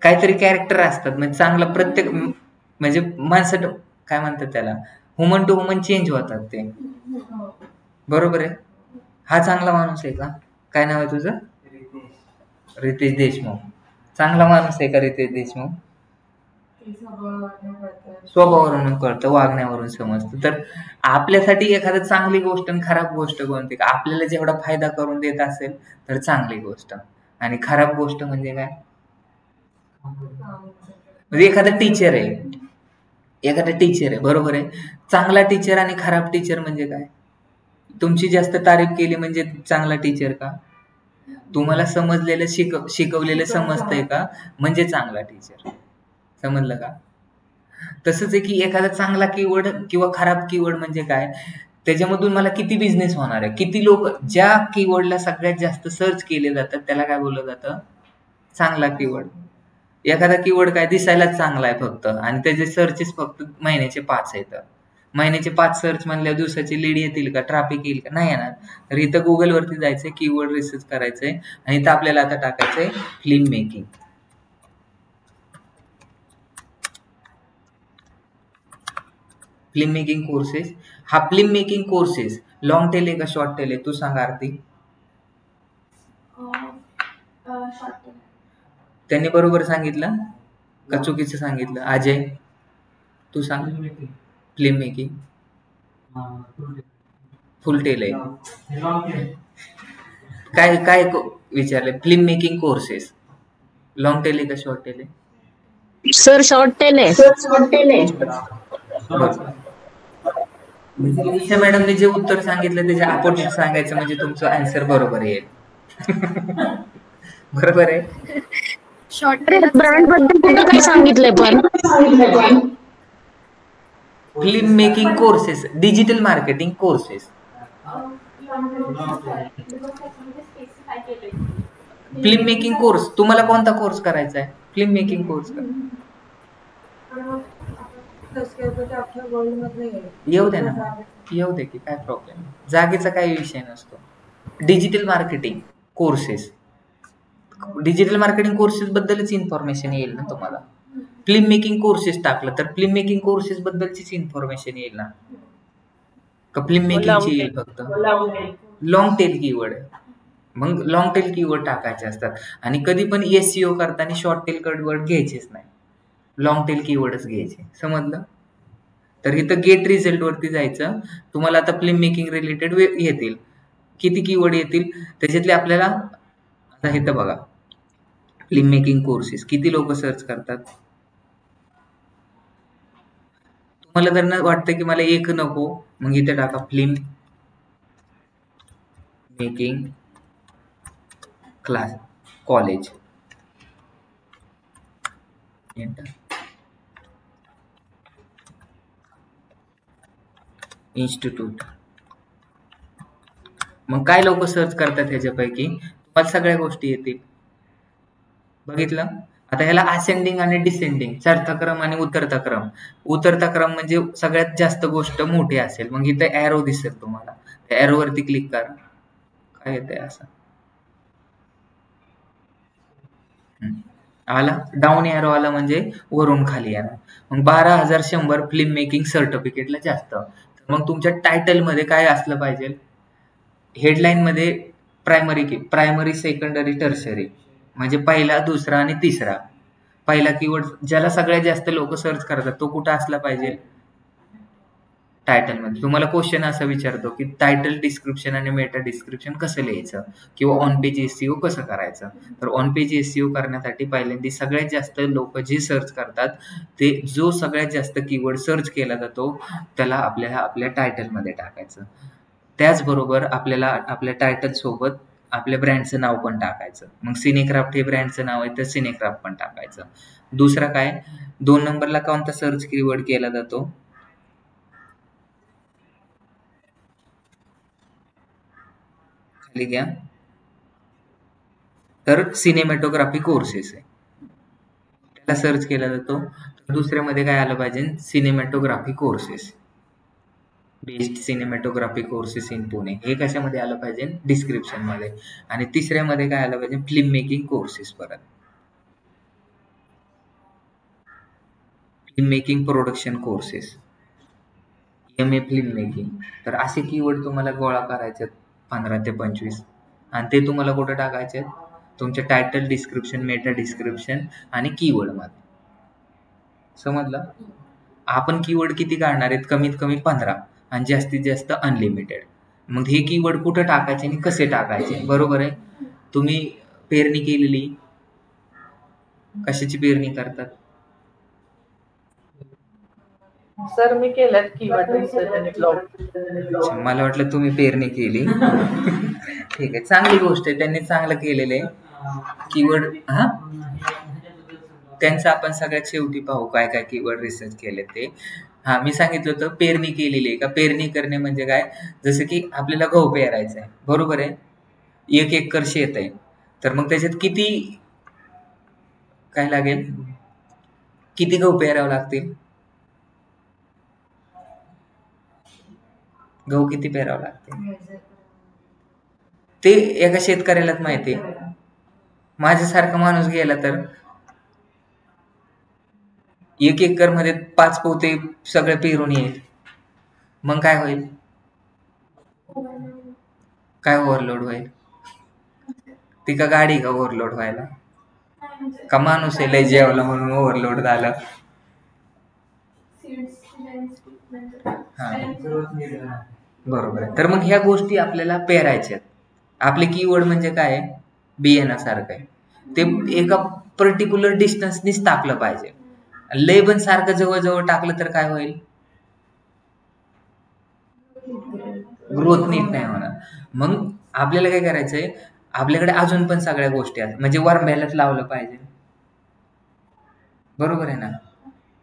काहीतरी कॅरेक्टर असतात. म्हणजे चांगला प्रत्येक म्हणजे माणसं काय म्हणतात त्याला, ह्युमन टू ह्युमन चेंज होतात ते. बरोबर आहे. हा चांगला माणूस आहे का? काय नाव आहे तुझं? रितेश देशमुख. चांगला माणूस आहे का रितेश देशमुख? स्वभावावरून कळतं, वागण्यावरून समजतं. तर आपल्यासाठी एखादी चांगली गोष्ट आणि खराब गोष्ट कोणती? का आपल्याला जेवढा फायदा करून देत असेल तर चांगली गोष्ट, आणि खराब गोष्ट म्हणजे काय? म्हणजे एखादा टीचर आहे, बरोबर आहे. चांगला टीचर आणि खराब टीचर म्हणजे काय? तुमची जास्त तारीफ केली म्हणजे चांगला टीचर का? तुम्हाला समजलेलं शिकवलेलं समजतंय का म्हणजे चांगला टीचर. समजलं का? तसंच आहे की एखादा चांगला कीवर्ड किंवा खराब कीवर्ड म्हणजे काय? त्याच्यामधून मला किती बिझनेस होणार आहे, किती लोक, ज्या कीवर्डला सगळ्यात जास्त सर्च केले जातात त्याला काय बोललं जातं? चांगला कीवर्ड. एखादा कीवर्ड काय दिसायलाच चांगला आहे फक्त आणि त्याचे सर्चेस फक्त महिन्याचे 5 येतात. महिन्याचे 5 सर्च म्हणल्यावर दिवसाची लीड येतील का? ट्रॅफिक येईल का? नाही येणार. तर इथं गुगलवरती जायचंय, कीवर्ड रिसर्च करायचंय आणि इथं आपल्याला आता टाकायचंय film making. Film making courses. हा film making courses long tail आहे का शॉर्ट टेल आहे? तू सांग आरती. त्यांनी बरोबर सांगितलं का चुकीचं सांगितलं? अजय तू सांग. फिल्म मेकिंग फुल टेल आहे. काय काय विचारलं? Film making courses long tail आहे का शॉर्ट टेल आहे? सर शॉर्ट टेल आहे. म्हणजे मॅडमने जे उत्तर सांगितलं त्याच्या अपोजिट सांगायचं म्हणजे तुमचं आन्सर बरोबर येईल. बरोबर आहे. शॉर्ट ब्रँड बद्दल कुठं काय सांगितलंय पण? Film making courses, digital marketing courses. Film making course, तुम्हाला कोणता कोर्स करायचा आहे? फिल्म मेकिंग कोर्स का? येऊ दे ना, येऊ दे की काय प्रॉब्लेम. जागेचा काही विषय नसतो. Digital marketing courses, digital marketing courses बद्दलच इन्फॉर्मेशन येईल ना तुम्हाला. फिल्म मेकिंग कोर्सेस टाकलं तर फिल्म मेकिंग कोर्सेस बद्दलचीच इन्फॉर्मेशन येईल ना. का फिल्म मेकिंगची येईल फक्त? Long tail keyword. मग लॉंग टेल कीवर्ड टाकायचे असतात आणि कधी पण SEO करताना शॉर्ट टेल कीवर्ड घ्यायचेच नाही, लॉंग टेल कीवर्डच घ्यायचे. समजलं? तर इथं गेट रिझल्ट वरती जायचं. तुम्हाला आता फिल्म मेकिंग रिलेटेड येतील. किती कीवर्ड येतील त्याच्यातले आपल्याला आता इथं बघा, फिल्म मेकिंग कोर्सेस किती लोक सर्च करतात. तुम्हाला जर वाटतं की मला एक नको, मग इथे टाका film making class college. Institute. मग काय लोक सर्च करतात ह्याच्यापैकी? तुम्हाला सगळ्या गोष्टी येतील. बघितलं? आता ह्याला असेंडिंग आणि डिसेंडिंग, चढता क्रम आणि उतरता क्रम. उतरता क्रम म्हणजे सगळ्यात जास्त गोष्ट मोठी असेल, मग इथे एरो दिसेल तुम्हाला, त्या एरो वरती क्लिक करा. काय येतंय असं आला, डाऊन एरो आला म्हणजे वरून खाली येणार. मग 12,100 फिल्म मेकिंग सर्टिफिकेटला जास्त. मग तुमच्या टायटल मध्ये काय असलं पाहिजे? हेडलाईन मध्ये प्रायमरी सेकंडरी टर्शरी म्हणजे पहिला, दुसरा आणि तिसरा. पहिला कीवर्ड ज्याला सगळ्यात जास्त लोक सर्च करतात तो कुठं असला पाहिजे? टायटल मध्ये. तुम्हाला क्वेश्चन असा विचारतो की टायटल डिस्क्रिप्शन आणि मेटा डिस्क्रिप्शन कसं लिहायचं किंवा ऑन पेज एसईओ कसं करायचं. तर ऑन पेज एसईओ करण्यासाठी पहिल्यांदा सगळ्यात जास्त लोक जे सर्च करतात ते जो सगळ्यात जास्त कीवर्ड सर्च केला जातो त्याला आपल्याला आपल्या टायटल मध्ये टाकायचं. त्याचबरोबर आपल्याला आपल्या टायटल सोबत आपल्या ब्रँडचं नाव पण टाकायचं. मग सिनेक्राफ्ट हे ब्रँडचं नाव आहे तर सिनेक्राफ्ट पण टाकायचं. दुसरा काय, 2 नंबरला कोणता सर्च कीवर्ड केला जातो? खाली घ्या. तर सिनेमॅटोग्राफी कोर्सेस आहे, त्याला सर्च केला जातो. दुसऱ्यामध्ये काय आलं पाहिजे? Cinematography courses, best cinematography courses in Pune, हे कशामध्ये आलं पाहिजे? डिस्क्रिप्शन मध्ये. आणि तिसऱ्यामध्ये काय आलं पाहिजे? Film making courses. परत film making production courses, MA film making. तर असे कीवर्ड तुम्हाला गोळा करायचे 15 ते 25 आणि ते तुम्हाला कुठे टाकायचे? तुमच्या टायटल डिस्क्रिप्शन, मेटा डिस्क्रिप्शन आणि कीवर्ड मध्ये. समजलं? आपण कीवर्ड किती काढणार आहेत? कमीत कमी 15 आणि जास्तीत जास्त अनलिमिटेड. मग हे कीवर्ड कुठं टाकायचे आणि कसे टाकायचे? बरोबर आहे. तुम्ही पेरणी केलेली, कशाची पेरणी करतात? सर मी केल्यात कीवर्ड रिसर्च आणि ब्लॉग. मला वाटलं तुम्ही पेरणी केली. ठीक आहे, चांगली गोष्ट आहे, त्यांनी चांगलं केलेलं आहे कीवर्ड. हा, त्यांचं आपण सगळ्यात शेवटी पाहू काय काय कीवर्ड रिसर्च केले ते. हा, मी सांगितलं होतं पेरणी केलेली आहे का. पेरणी करणे म्हणजे काय? जसं की आपल्याला गहू पेरायचा आहे, बरोबर आहे, 1 एकर शेत आहे, तर मग त्याच्यात किती काय लागेल? किती गहू पेरावं लागतील? गहू किती पेरावं लागते ते एका शेतकऱ्यालाच माहिती. माझ्यासारखा माणूस गेला तर 1 एकर मध्ये 5 पोते सगळे पेरून येईल. मग काय होईल? काय ओव्हरलोड होईल? ती का गाडी का ओव्हरलोड व्हायला? का माणूस आहे लय जेवला म्हणून ओव्हरलोड झालं? हा, बरोबर आहे. तर मग ह्या गोष्टी आपल्याला पेरायच्यात. आपले कीवर्ड म्हणजे काय? बियाण्यासारखं आहे, ते एका पर्टिक्युलर डिस्टन्सनीच टाकलं पाहिजे. लय पण सारखं जवळ टाकलं तर काय होईल? ग्रोथ नीट नाही होणार. मग आपल्याला काय करायचंय? आपल्याकडे अजून पण सगळ्या गोष्टी आहेत, म्हणजे वरंब्यालाच लावलं पाहिजे, बरोबर आहे ना.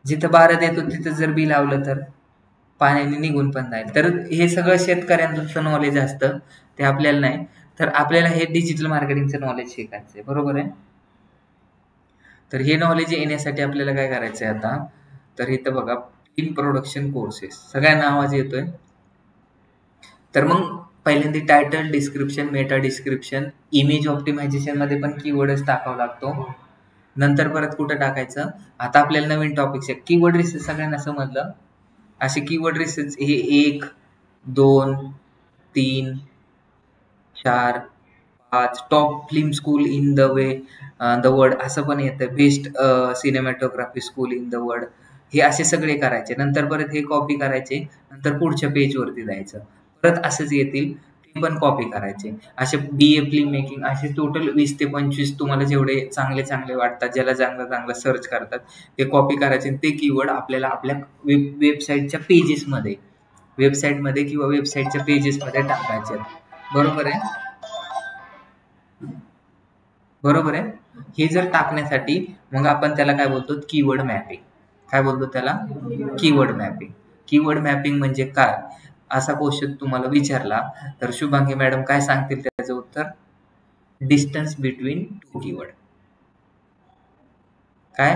जिथं बारद येतो तिथं जर बी लावलं तर पाण्याने निघून पण जाईल. तर हे सगळं शेतकऱ्यांचं नॉलेज असतं, ते आपल्याला नाही. तर आपल्याला हे डिजिटल मार्केटिंगचं नॉलेज शिकायचं आहे, बरोबर आहे. तर हे नॉलेज येण्यासाठी आपल्याला काय करायचंय आता? तर इथं बघा, फिल्म प्रोडक्शन कोर्सेस, सगळ्या नावाज येतोय. तर मग पहिल्यांदा title description, meta description, image optimisation मध्ये पण कीवर्डच टाकावा लागतो. नंतर परत कुठं टाकायचं? आता आपल्याला नवीन टॉपिक्स आहे. कीवर्ड रिसर्च सगळ्यांना समजलं. असे कीवर्ड रिसर्च हे 1, 2, 3, 4, 5 top film school in the world असं पण येतं. Best cinematography school in the world, हे असे सगळे करायचे. नंतर परत हे कॉपी करायचे, नंतर पुढच्या पेज वरती जायचं, परत असंच येतील ते पण कॉपी करायचे. असे BA फिल्म मेकिंग, असे टोटल 20 ते 25 तुम्हाला जेवढे चांगले चांगले वाटतात, ज्याला चांगलं सर्च करतात ते कॉपी करायचे. ते कीवर्ड आपल्याला आपल्या वेबसाईटच्या पेजेसमध्ये किंवा वेबसाईटच्या पेजेसमध्ये टाकायचे, बरोबर आहे. बरोबर आहे. हे जर टाकण्यासाठी मग आपण त्याला काय बोलतो, कीवर्ड मॅपिंग. काय बोलतो त्याला, कीवर्ड मॅपिंग. कीवर्ड मॅपिंग म्हणजे काय, असा क्वेश्चन तुम्हाला विचारला तर शुभांगी मॅडम काय सांगतील त्याचं उत्तर, डिस्टन्स बिटवीन टू कीवर्ड. काय,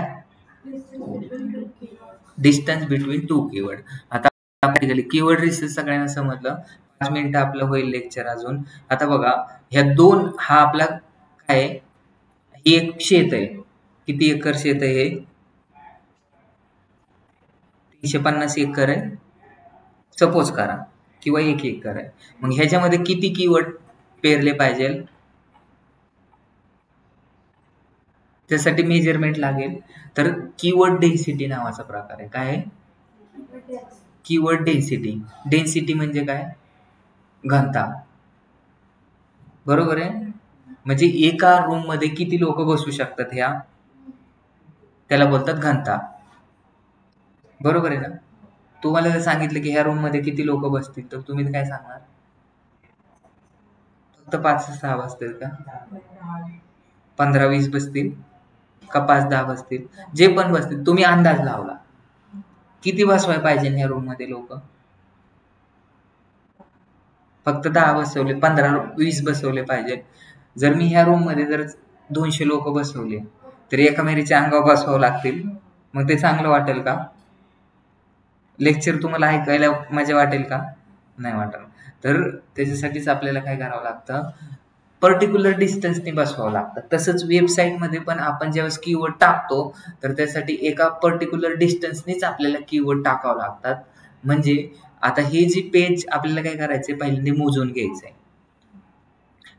डिस्टन्स बिटवीन टू कीवर्ड. आता कीवर्ड रिसर्च सगळ्यांना समजलं. 5 मिनिटं आपलं होईल लेक्चर अजून. आता बघा ह्या दोन, हा आपला काय, ही एक शेत आहे. किती एकर शेत आहे हे, 350 एकर आहे सपोज करा, किंवा 1 एकर आहे. मग ह्याच्यामध्ये किती कीवर्ड पेरले पाहिजे, त्यासाठी मेजरमेंट लागेल. तर कीवर्ड डेन्सिटी नावाचा प्रकार आहे. काय, कीवर्ड डेन्सिटी. डेन्सिटी म्हणजे काय, घनता. बरोबर आहे. म्हणजे एका रूम मध्ये किती लोक बसू शकतात ह्या, त्याला बोलतात घनता. बरोबर आहे ना. तुम्हाला जर सांगितलं की ह्या रूम मध्ये किती लोक बसतील तर तुम्ही काय सांगणार, फक्त 5-6 बसतील का, 15-20 बसतील का, 5-10 बसतील, जे पण बसतील. तुम्ही अंदाज लावला किती बसवाय पाहिजे ह्या रूम मध्ये लोक, फक्त 10 बसवले, 15-20 बसवले पाहिजे. जर मी ह्या रूम मध्ये जर 200 लोक बसवले तर एका मेरीच्या अंगावर बसवावं लागतील. मग ते चांगलं वाटेल का, लेक्चर तुम्हाला ऐकायला मजा वाटेल का, नाही वाटणार. तर त्याच्यासाठीच आपल्याला काय करावं लागतं, पर्टिक्युलर डिस्टन्सने बसवावं लागतं. तसंच वेबसाईटमध्ये पण आपण ज्यावेळेस कीवर्ड टाकतो तर त्यासाठी एका पर्टिक्युलर डिस्टन्सनेच आपल्याला कीवर्ड टाकावं लागतात. म्हणजे आता हे जी पेज आपल्याला काय करायचंय, पहिल्यांदा मोजून घ्यायचंय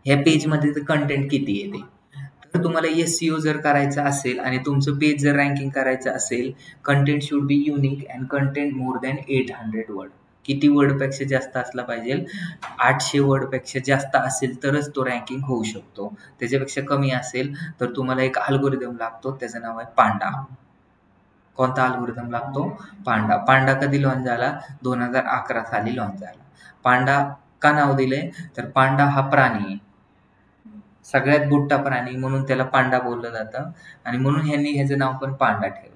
ह्या पेजमध्ये कंटेंट किती येते. तर तुम्हाला SEO जर करायचं असेल आणि तुमचं पेज जर रँकिंग करायचं असेल, content should be unique and content more than 800 word. किती वर्ड पेक्षा जास्त असला पाहिजे, 800 वर्ड पेक्षा जास्त असेल तरच तो रँकिंग होऊ शकतो. त्याच्यापेक्षा कमी असेल तर तुम्हाला एक अल्गोरिदम लागतो, त्याचं नाव आहे पांडा. कोणता अल्गोरिदम लागतो, पांडा. पांडा कधी लॉन्च झाला, 2011 साली लॉन्च झाला. पांडा का नाव दिले, तर पांडा हा प्राणी आहे, सगळ्यात बुट्टा प्राणी, म्हणून त्याला पांडा बोललं जातं आणि म्हणून ह्यांनी ह्याचं नाव पण पांडा ठेवलेलं.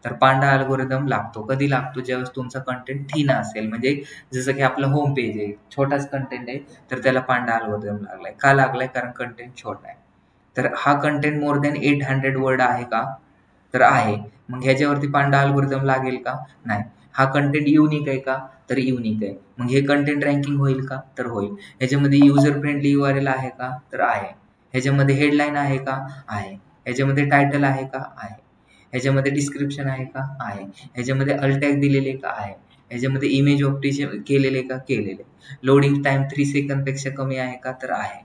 तर पांडा अल्गोरिदम लागतो. कधी लागतो, ज्यावेळेस तुमचा कंटेंट थिन असेल. म्हणजे जसं की आपलं होम पेज आहे, छोटाच कंटेंट आहे, तर त्याला पांडा अल्गोरिदम लागलाय. का लागलाय, कारण कंटेंट छोटा आहे. तर हा कंटेंट मोर दॅन 800 वर्ड आहे का, तर आहे. मग ह्याच्यावरती पांडा अल्गोरिदम लागेल का, नाही. हा कंटेंट युनिक आहे का, तर युनिक आहे. मग हे कंटेंट रँकिंग होईल का, तर होईल. ह्याच्यामध्ये युजर फ्रेंडली URL आहे का, तर आहे. ह्याच्यामध्ये हेडलाईन आहे का, आहे. ह्याच्यामध्ये टायटल आहे का, आहे. ह्याच्यामध्ये डिस्क्रिप्शन आहे का, आहे. ह्याच्यामध्ये अल्टॅग दिलेले का, आहे. ह्याच्यामध्ये इमेज ऑप्टिशन केलेले का, केलेले. लोडिंग टाइम 3 सेकंद पेक्षा कमी आहे का, तर आहे.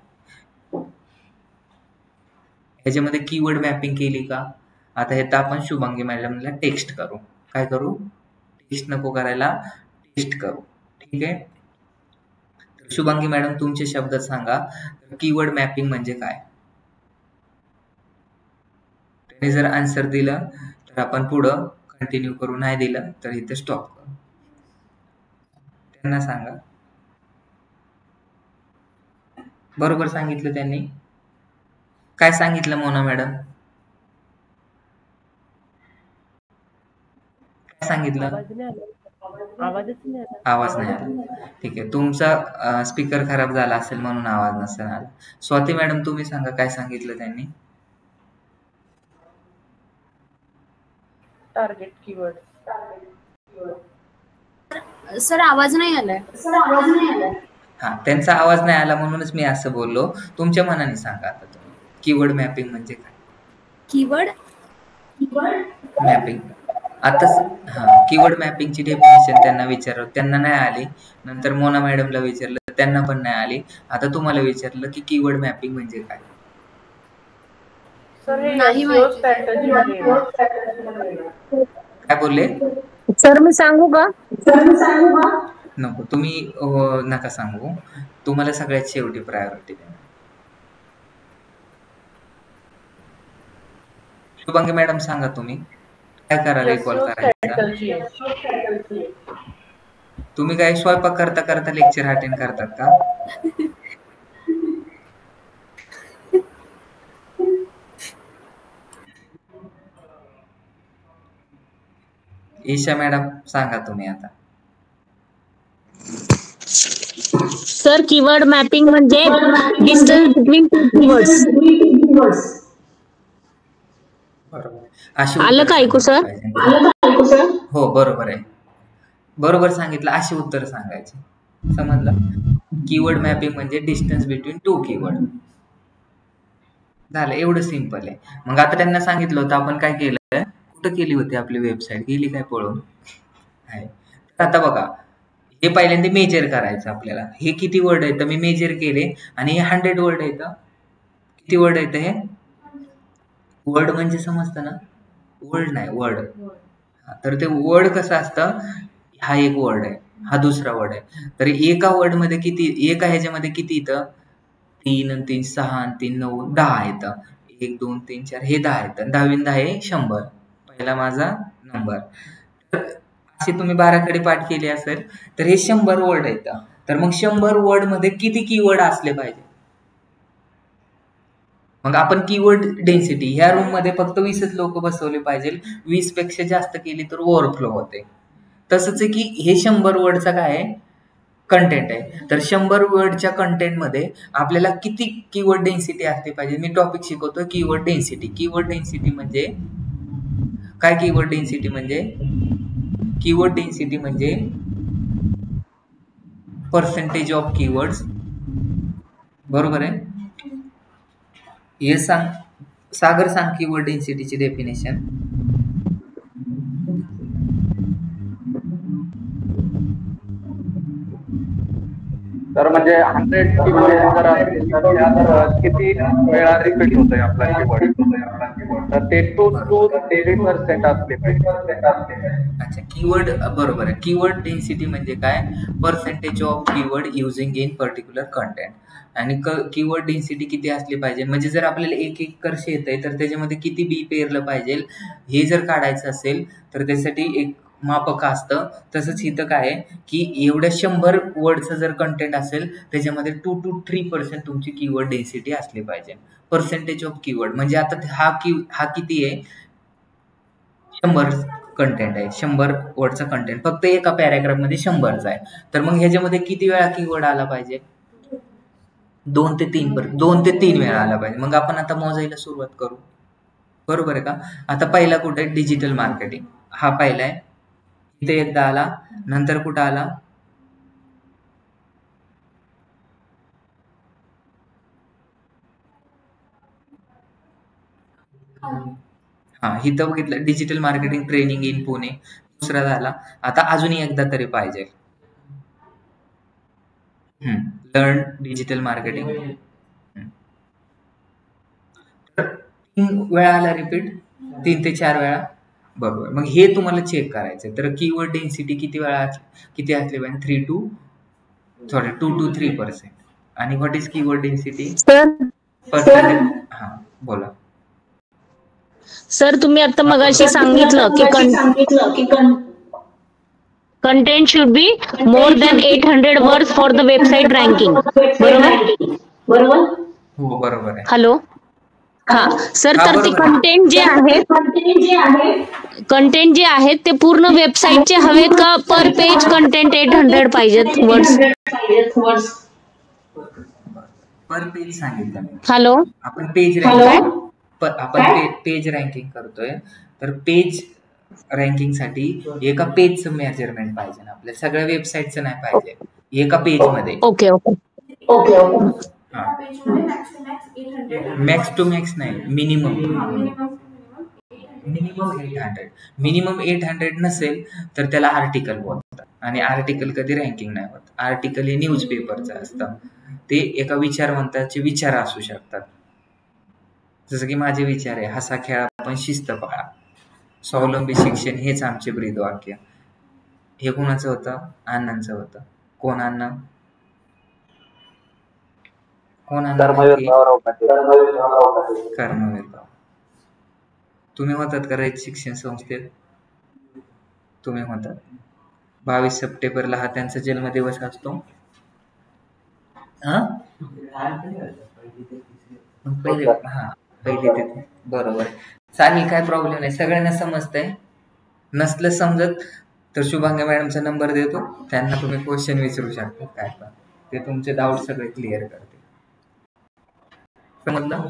ह्याच्यामध्ये कीवर्ड मॅपिंग केली का. आता हे तर आपण शुभांगी मॅडमला टेक्स्ट करू. काय करू, टेक्स्ट नको करायला, टेक्स्ट करू. ठीक आहे. शुभांगी मॅडम तुमच्या शब्दात सांगा, कीवर्ड मॅपिंग म्हणजे काय. त्याने जर आन्सर दिलं तर आपण पुढं कंटिन्यू करू, नाही दिलं तर इथे स्टॉप करू. त्यांना सांगा. बरोबर सांगितलं त्यांनी. काय सांगितलं मोना मॅडम, काय सांगितलं, आवाजच नाही आला. आवाज नाही आला. ठीक आहे, तुमचा स्पीकर खराब झाला असेल म्हणून आवाज नसेल आला. स्वाती मॅडम तुम्ही सांगा काय सांगितलं त्यांनी. Target keyword. सर आवाज नाही आलाय. हा, त्यांचा आवाज नाही आला म्हणूनच मी असं बोललो. तुमच्या मनाने सांगा आता तुम्ही, कीवर्ड मॅपिंग म्हणजे काय. कीवर्ड मॅपिंग आता कीवर्ड मॅपिंगची डेफिनेशन त्यांना विचारलं, त्यांना नाही आली. नंतर मोना मॅडमला विचारलं, त्यांना पण नाही आली. आता तुम्हाला विचारलं की कीवर्ड मॅपिंग म्हणजे काय. सर हे नाही SEO माहिती. स्ट्रॅटेजी काय बोलले, सर मी सांगू का? नको तुम्ही नका सांगू. तुम्हाला सगळ्यात शेवटी प्रायोरिटी द्या. शुभांगी मॅडम सांगा तुम्ही काय करा, रिकॉल करायचा. तुम्ही काय स्वयंपाक करता करता लेक्चर अटेंड करतात का. ईशा मॅडम सांगा तुम्ही आता. सर कीवर्ड मॅपिंग म्हणजे डिस्टन्स बिटवीन टू कीवर्ड्स. बरोबर. अशी आलं उत्तर का ऐकू सर? पाहिजे. हो बरोबर आहे. बरोबर सांगितलं. अशी उत्तर सांगायची. समजलं? कीवर्ड मॅपिंग म्हणजे डिस्टन्स बिटवीन टू कीवर्ड. झालं. एवढं सिंपल आहे. मग आता त्यांना सांगितलं होतं आपण काय केलं, कुठं केली होती आपली वेबसाईट, गेली काय पळून? आहे. आता बघा, हे पहिल्यांदा मेजर करायचं आपल्याला. हे किती वर्ड आहेत मी मेजर केले आणि हे 100 वर्ड आहेत. किती वर्ड आहेत हे? वर्ड म्हणजे समजतं ना, वर्ड नाही वर्ड. तर ते वर्ड कसं असतं, हा एक वर्ड आहे, हा दुसरा वर्ड आहे. तर एका वर्ड मध्ये किती, एका ह्याच्यामध्ये किती येतं, 3 आणि 3 6 आणि 3 9 10 येतं. 1 2 3 4 हे 10 येतं. 10 10 हे 100. पहिला माझा नंबर. तर असे तुम्ही 12 पाठ केली असेल तर हे 100 वर्ड येतं. तर मग 100 वर्ड मध्ये किती कीवर्ड असले पाहिजे? मग आपण कीवर्ड डेन्सिटी ह्या रूम मध्ये फक्त 20च लोक बसवले पाहिजे. 20 पेक्षा जास्त केली तर ओव्हरफ्लो होते. तसंच आहे की हे 100 वर्डचा काय आहे, कंटेंट आहे. तर 100 वर्डच्या कंटेंट मध्ये आपल्याला किती कीवर्ड डेन्सिटी असते पाहिजे. मी टॉपिक शिकवतोय कीवर्ड डेन्सिटी. कीवर्ड डेन्सिटी म्हणजे काय? कीवर्ड डेन्सिटी म्हणजे पर्सेंटेज ऑफ कीवर्ड्स. बरोबर आहे. हे सांग सागर, सांग कीवर्ड डेन्सिटीची डेफिनेशन. तर म्हणजे 100 कीवर्ड जर असतील तर त्यात किती वेळा रिपीट होतोय आपला कीवर्ड, तर ते 2 to 3% असले पाहिजे. अच्छा, कीवर्ड बरोबर आहे. कीवर्ड डेन्सिटी म्हणजे काय? Percentage of keyword using in particular content. आणि कीवर्ड डेन्सिटी किती असली पाहिजे म्हणजे जर आपल्याला 1 एकर शेत आहे तर त्याच्यामध्ये किती बी पेरलं पाहिजे हे जर काढायचं असेल तर त्यासाठी एक मापक असतं. तसंच इथं काय आहे की एवढ्या 100 वर्डचं जर कंटेंट असेल त्याच्यामध्ये 2 to 3% तुमची कीवर्ड डेन्सिटी असली पाहिजे. पर्सेंटेज ऑफ कीवर्ड म्हणजे आता हा किती आहे, 100 कंटेंट आहे, 100 वर्डचा कंटेंट फक्त एका पॅराग्राफ मध्ये 100चा आहे. तर मग ह्याच्यामध्ये किती वेळा कीवर्ड आला पाहिजे? 2 ते 3 वेळा आला पाहिजे. मग आपण आता मोजायला सुरुवात करू. बरोबर आहे का? आता पहिला कुठे आहे, डिजिटल मार्केटिंग. हा पहिला आहे. इथे एकदा आला. नंतर कुठं आला, हा इथं बघितलं, digital marketing training in Pune. दुसरा झाला. आता अजूनही एकदा तरी पाहिजे, लर्न डिजिटल मार्केटिंग. 3 वेळा आला रिपीट, 3 ते 4 वेळा. बरोबर. मग हे तुम्हाला चेक करायचं. तर कीवर्ड डेन्सिटी किती वेळा किती असली पाहिजे? 2 to 3%. आणि what is keyword density? Percentage. हा बोला सर तुम्ही आता मगाशी सांगितलं की content should be more than 800 words for the website ranking. बरोबर? हो बरोबर आहे. हॅलो. हा सर, तर ते कंटेंट जे आहेत ते पूर्ण वेबसाईटचे हवेत का पर पेज कंटेंट 800 पाहिजेत वर्ड्स? पर पेज सांगितलं मी. हॅलो. आपण पेज रँकिंग करतोय तर पेज रँकिंग साठी एका पेजचं मेजरमेंट पाहिजे ना आपल्या, सगळ्या वेबसाईटचं नाही पाहिजे, एका पेज मध्ये. ओके. मॅक्स टू मॅक्स नाही, मिनिमम 800 नसेल तर त्याला आर्टिकल बोलतात. आणि आर्टिकल कधी रँकिंग नाही होत. आर्टिकल हे न्यूज पेपरचं असतं. ते एका विचारवंताचे विचार असू शकतात. जसं की माझे विचार आहे, हसा खेळा पण शिस्त पाळा, स्वावलंबी शिक्षण हेच आमचे ब्रीदवाक्य. हे कोणाचं होतं? अण्णांचं होतं. कोण अण्णा? कर्मवीर भाऊ. तुम्ही होतात का रयत शिक्षण संस्थेत? तुम्ही होतात. 22 सप्टेंबरला हा त्यांचा जन्मदिवस असतो. पहिली ते बरोबर. चालेल, काय प्रॉब्लेम नाही, सगळ्यांना समजतंय. नसलं समजत तर शुभांगी मॅडमचा नंबर देतो, त्यांना तुम्ही क्वेश्चन विचारू शकता काय पण, ते तुमचे डाऊट सगळे क्लिअर करते. समजलं?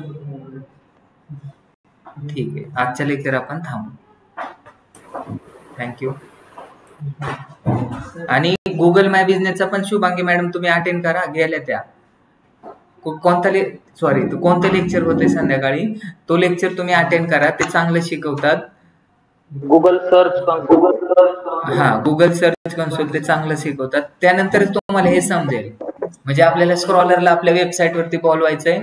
ठीक आहे, आजच्या लेक्चर आपण थांबू. थँक्यू. आणि गुगल माय बिझनेसचा पण शुभांगी मॅडम तुम्ही अटेंड करा, गेल्या त्या कोणतं लेक्चर होते संध्याकाळी, तो लेक्चर तुम्ही अटेंड करा, ते चांगलं शिकवतात. Google search console. हा, गुगल सर्च कन्सोल ते चांगलं शिकवतात. त्यानंतर तुम्हाला हे समजेल, म्हणजे आपल्याला स्क्रॉलरला आपल्या वेबसाईट वरती बोलवायचंय,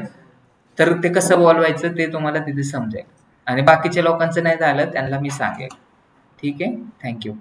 तर ते कसं बोलवायचं ते तुम्हाला तिथे समजेल. आणि बाकीच्या लोकांचं नाही झालं त्यांना मी सांगेल. ठीक आहे, थँक्यू.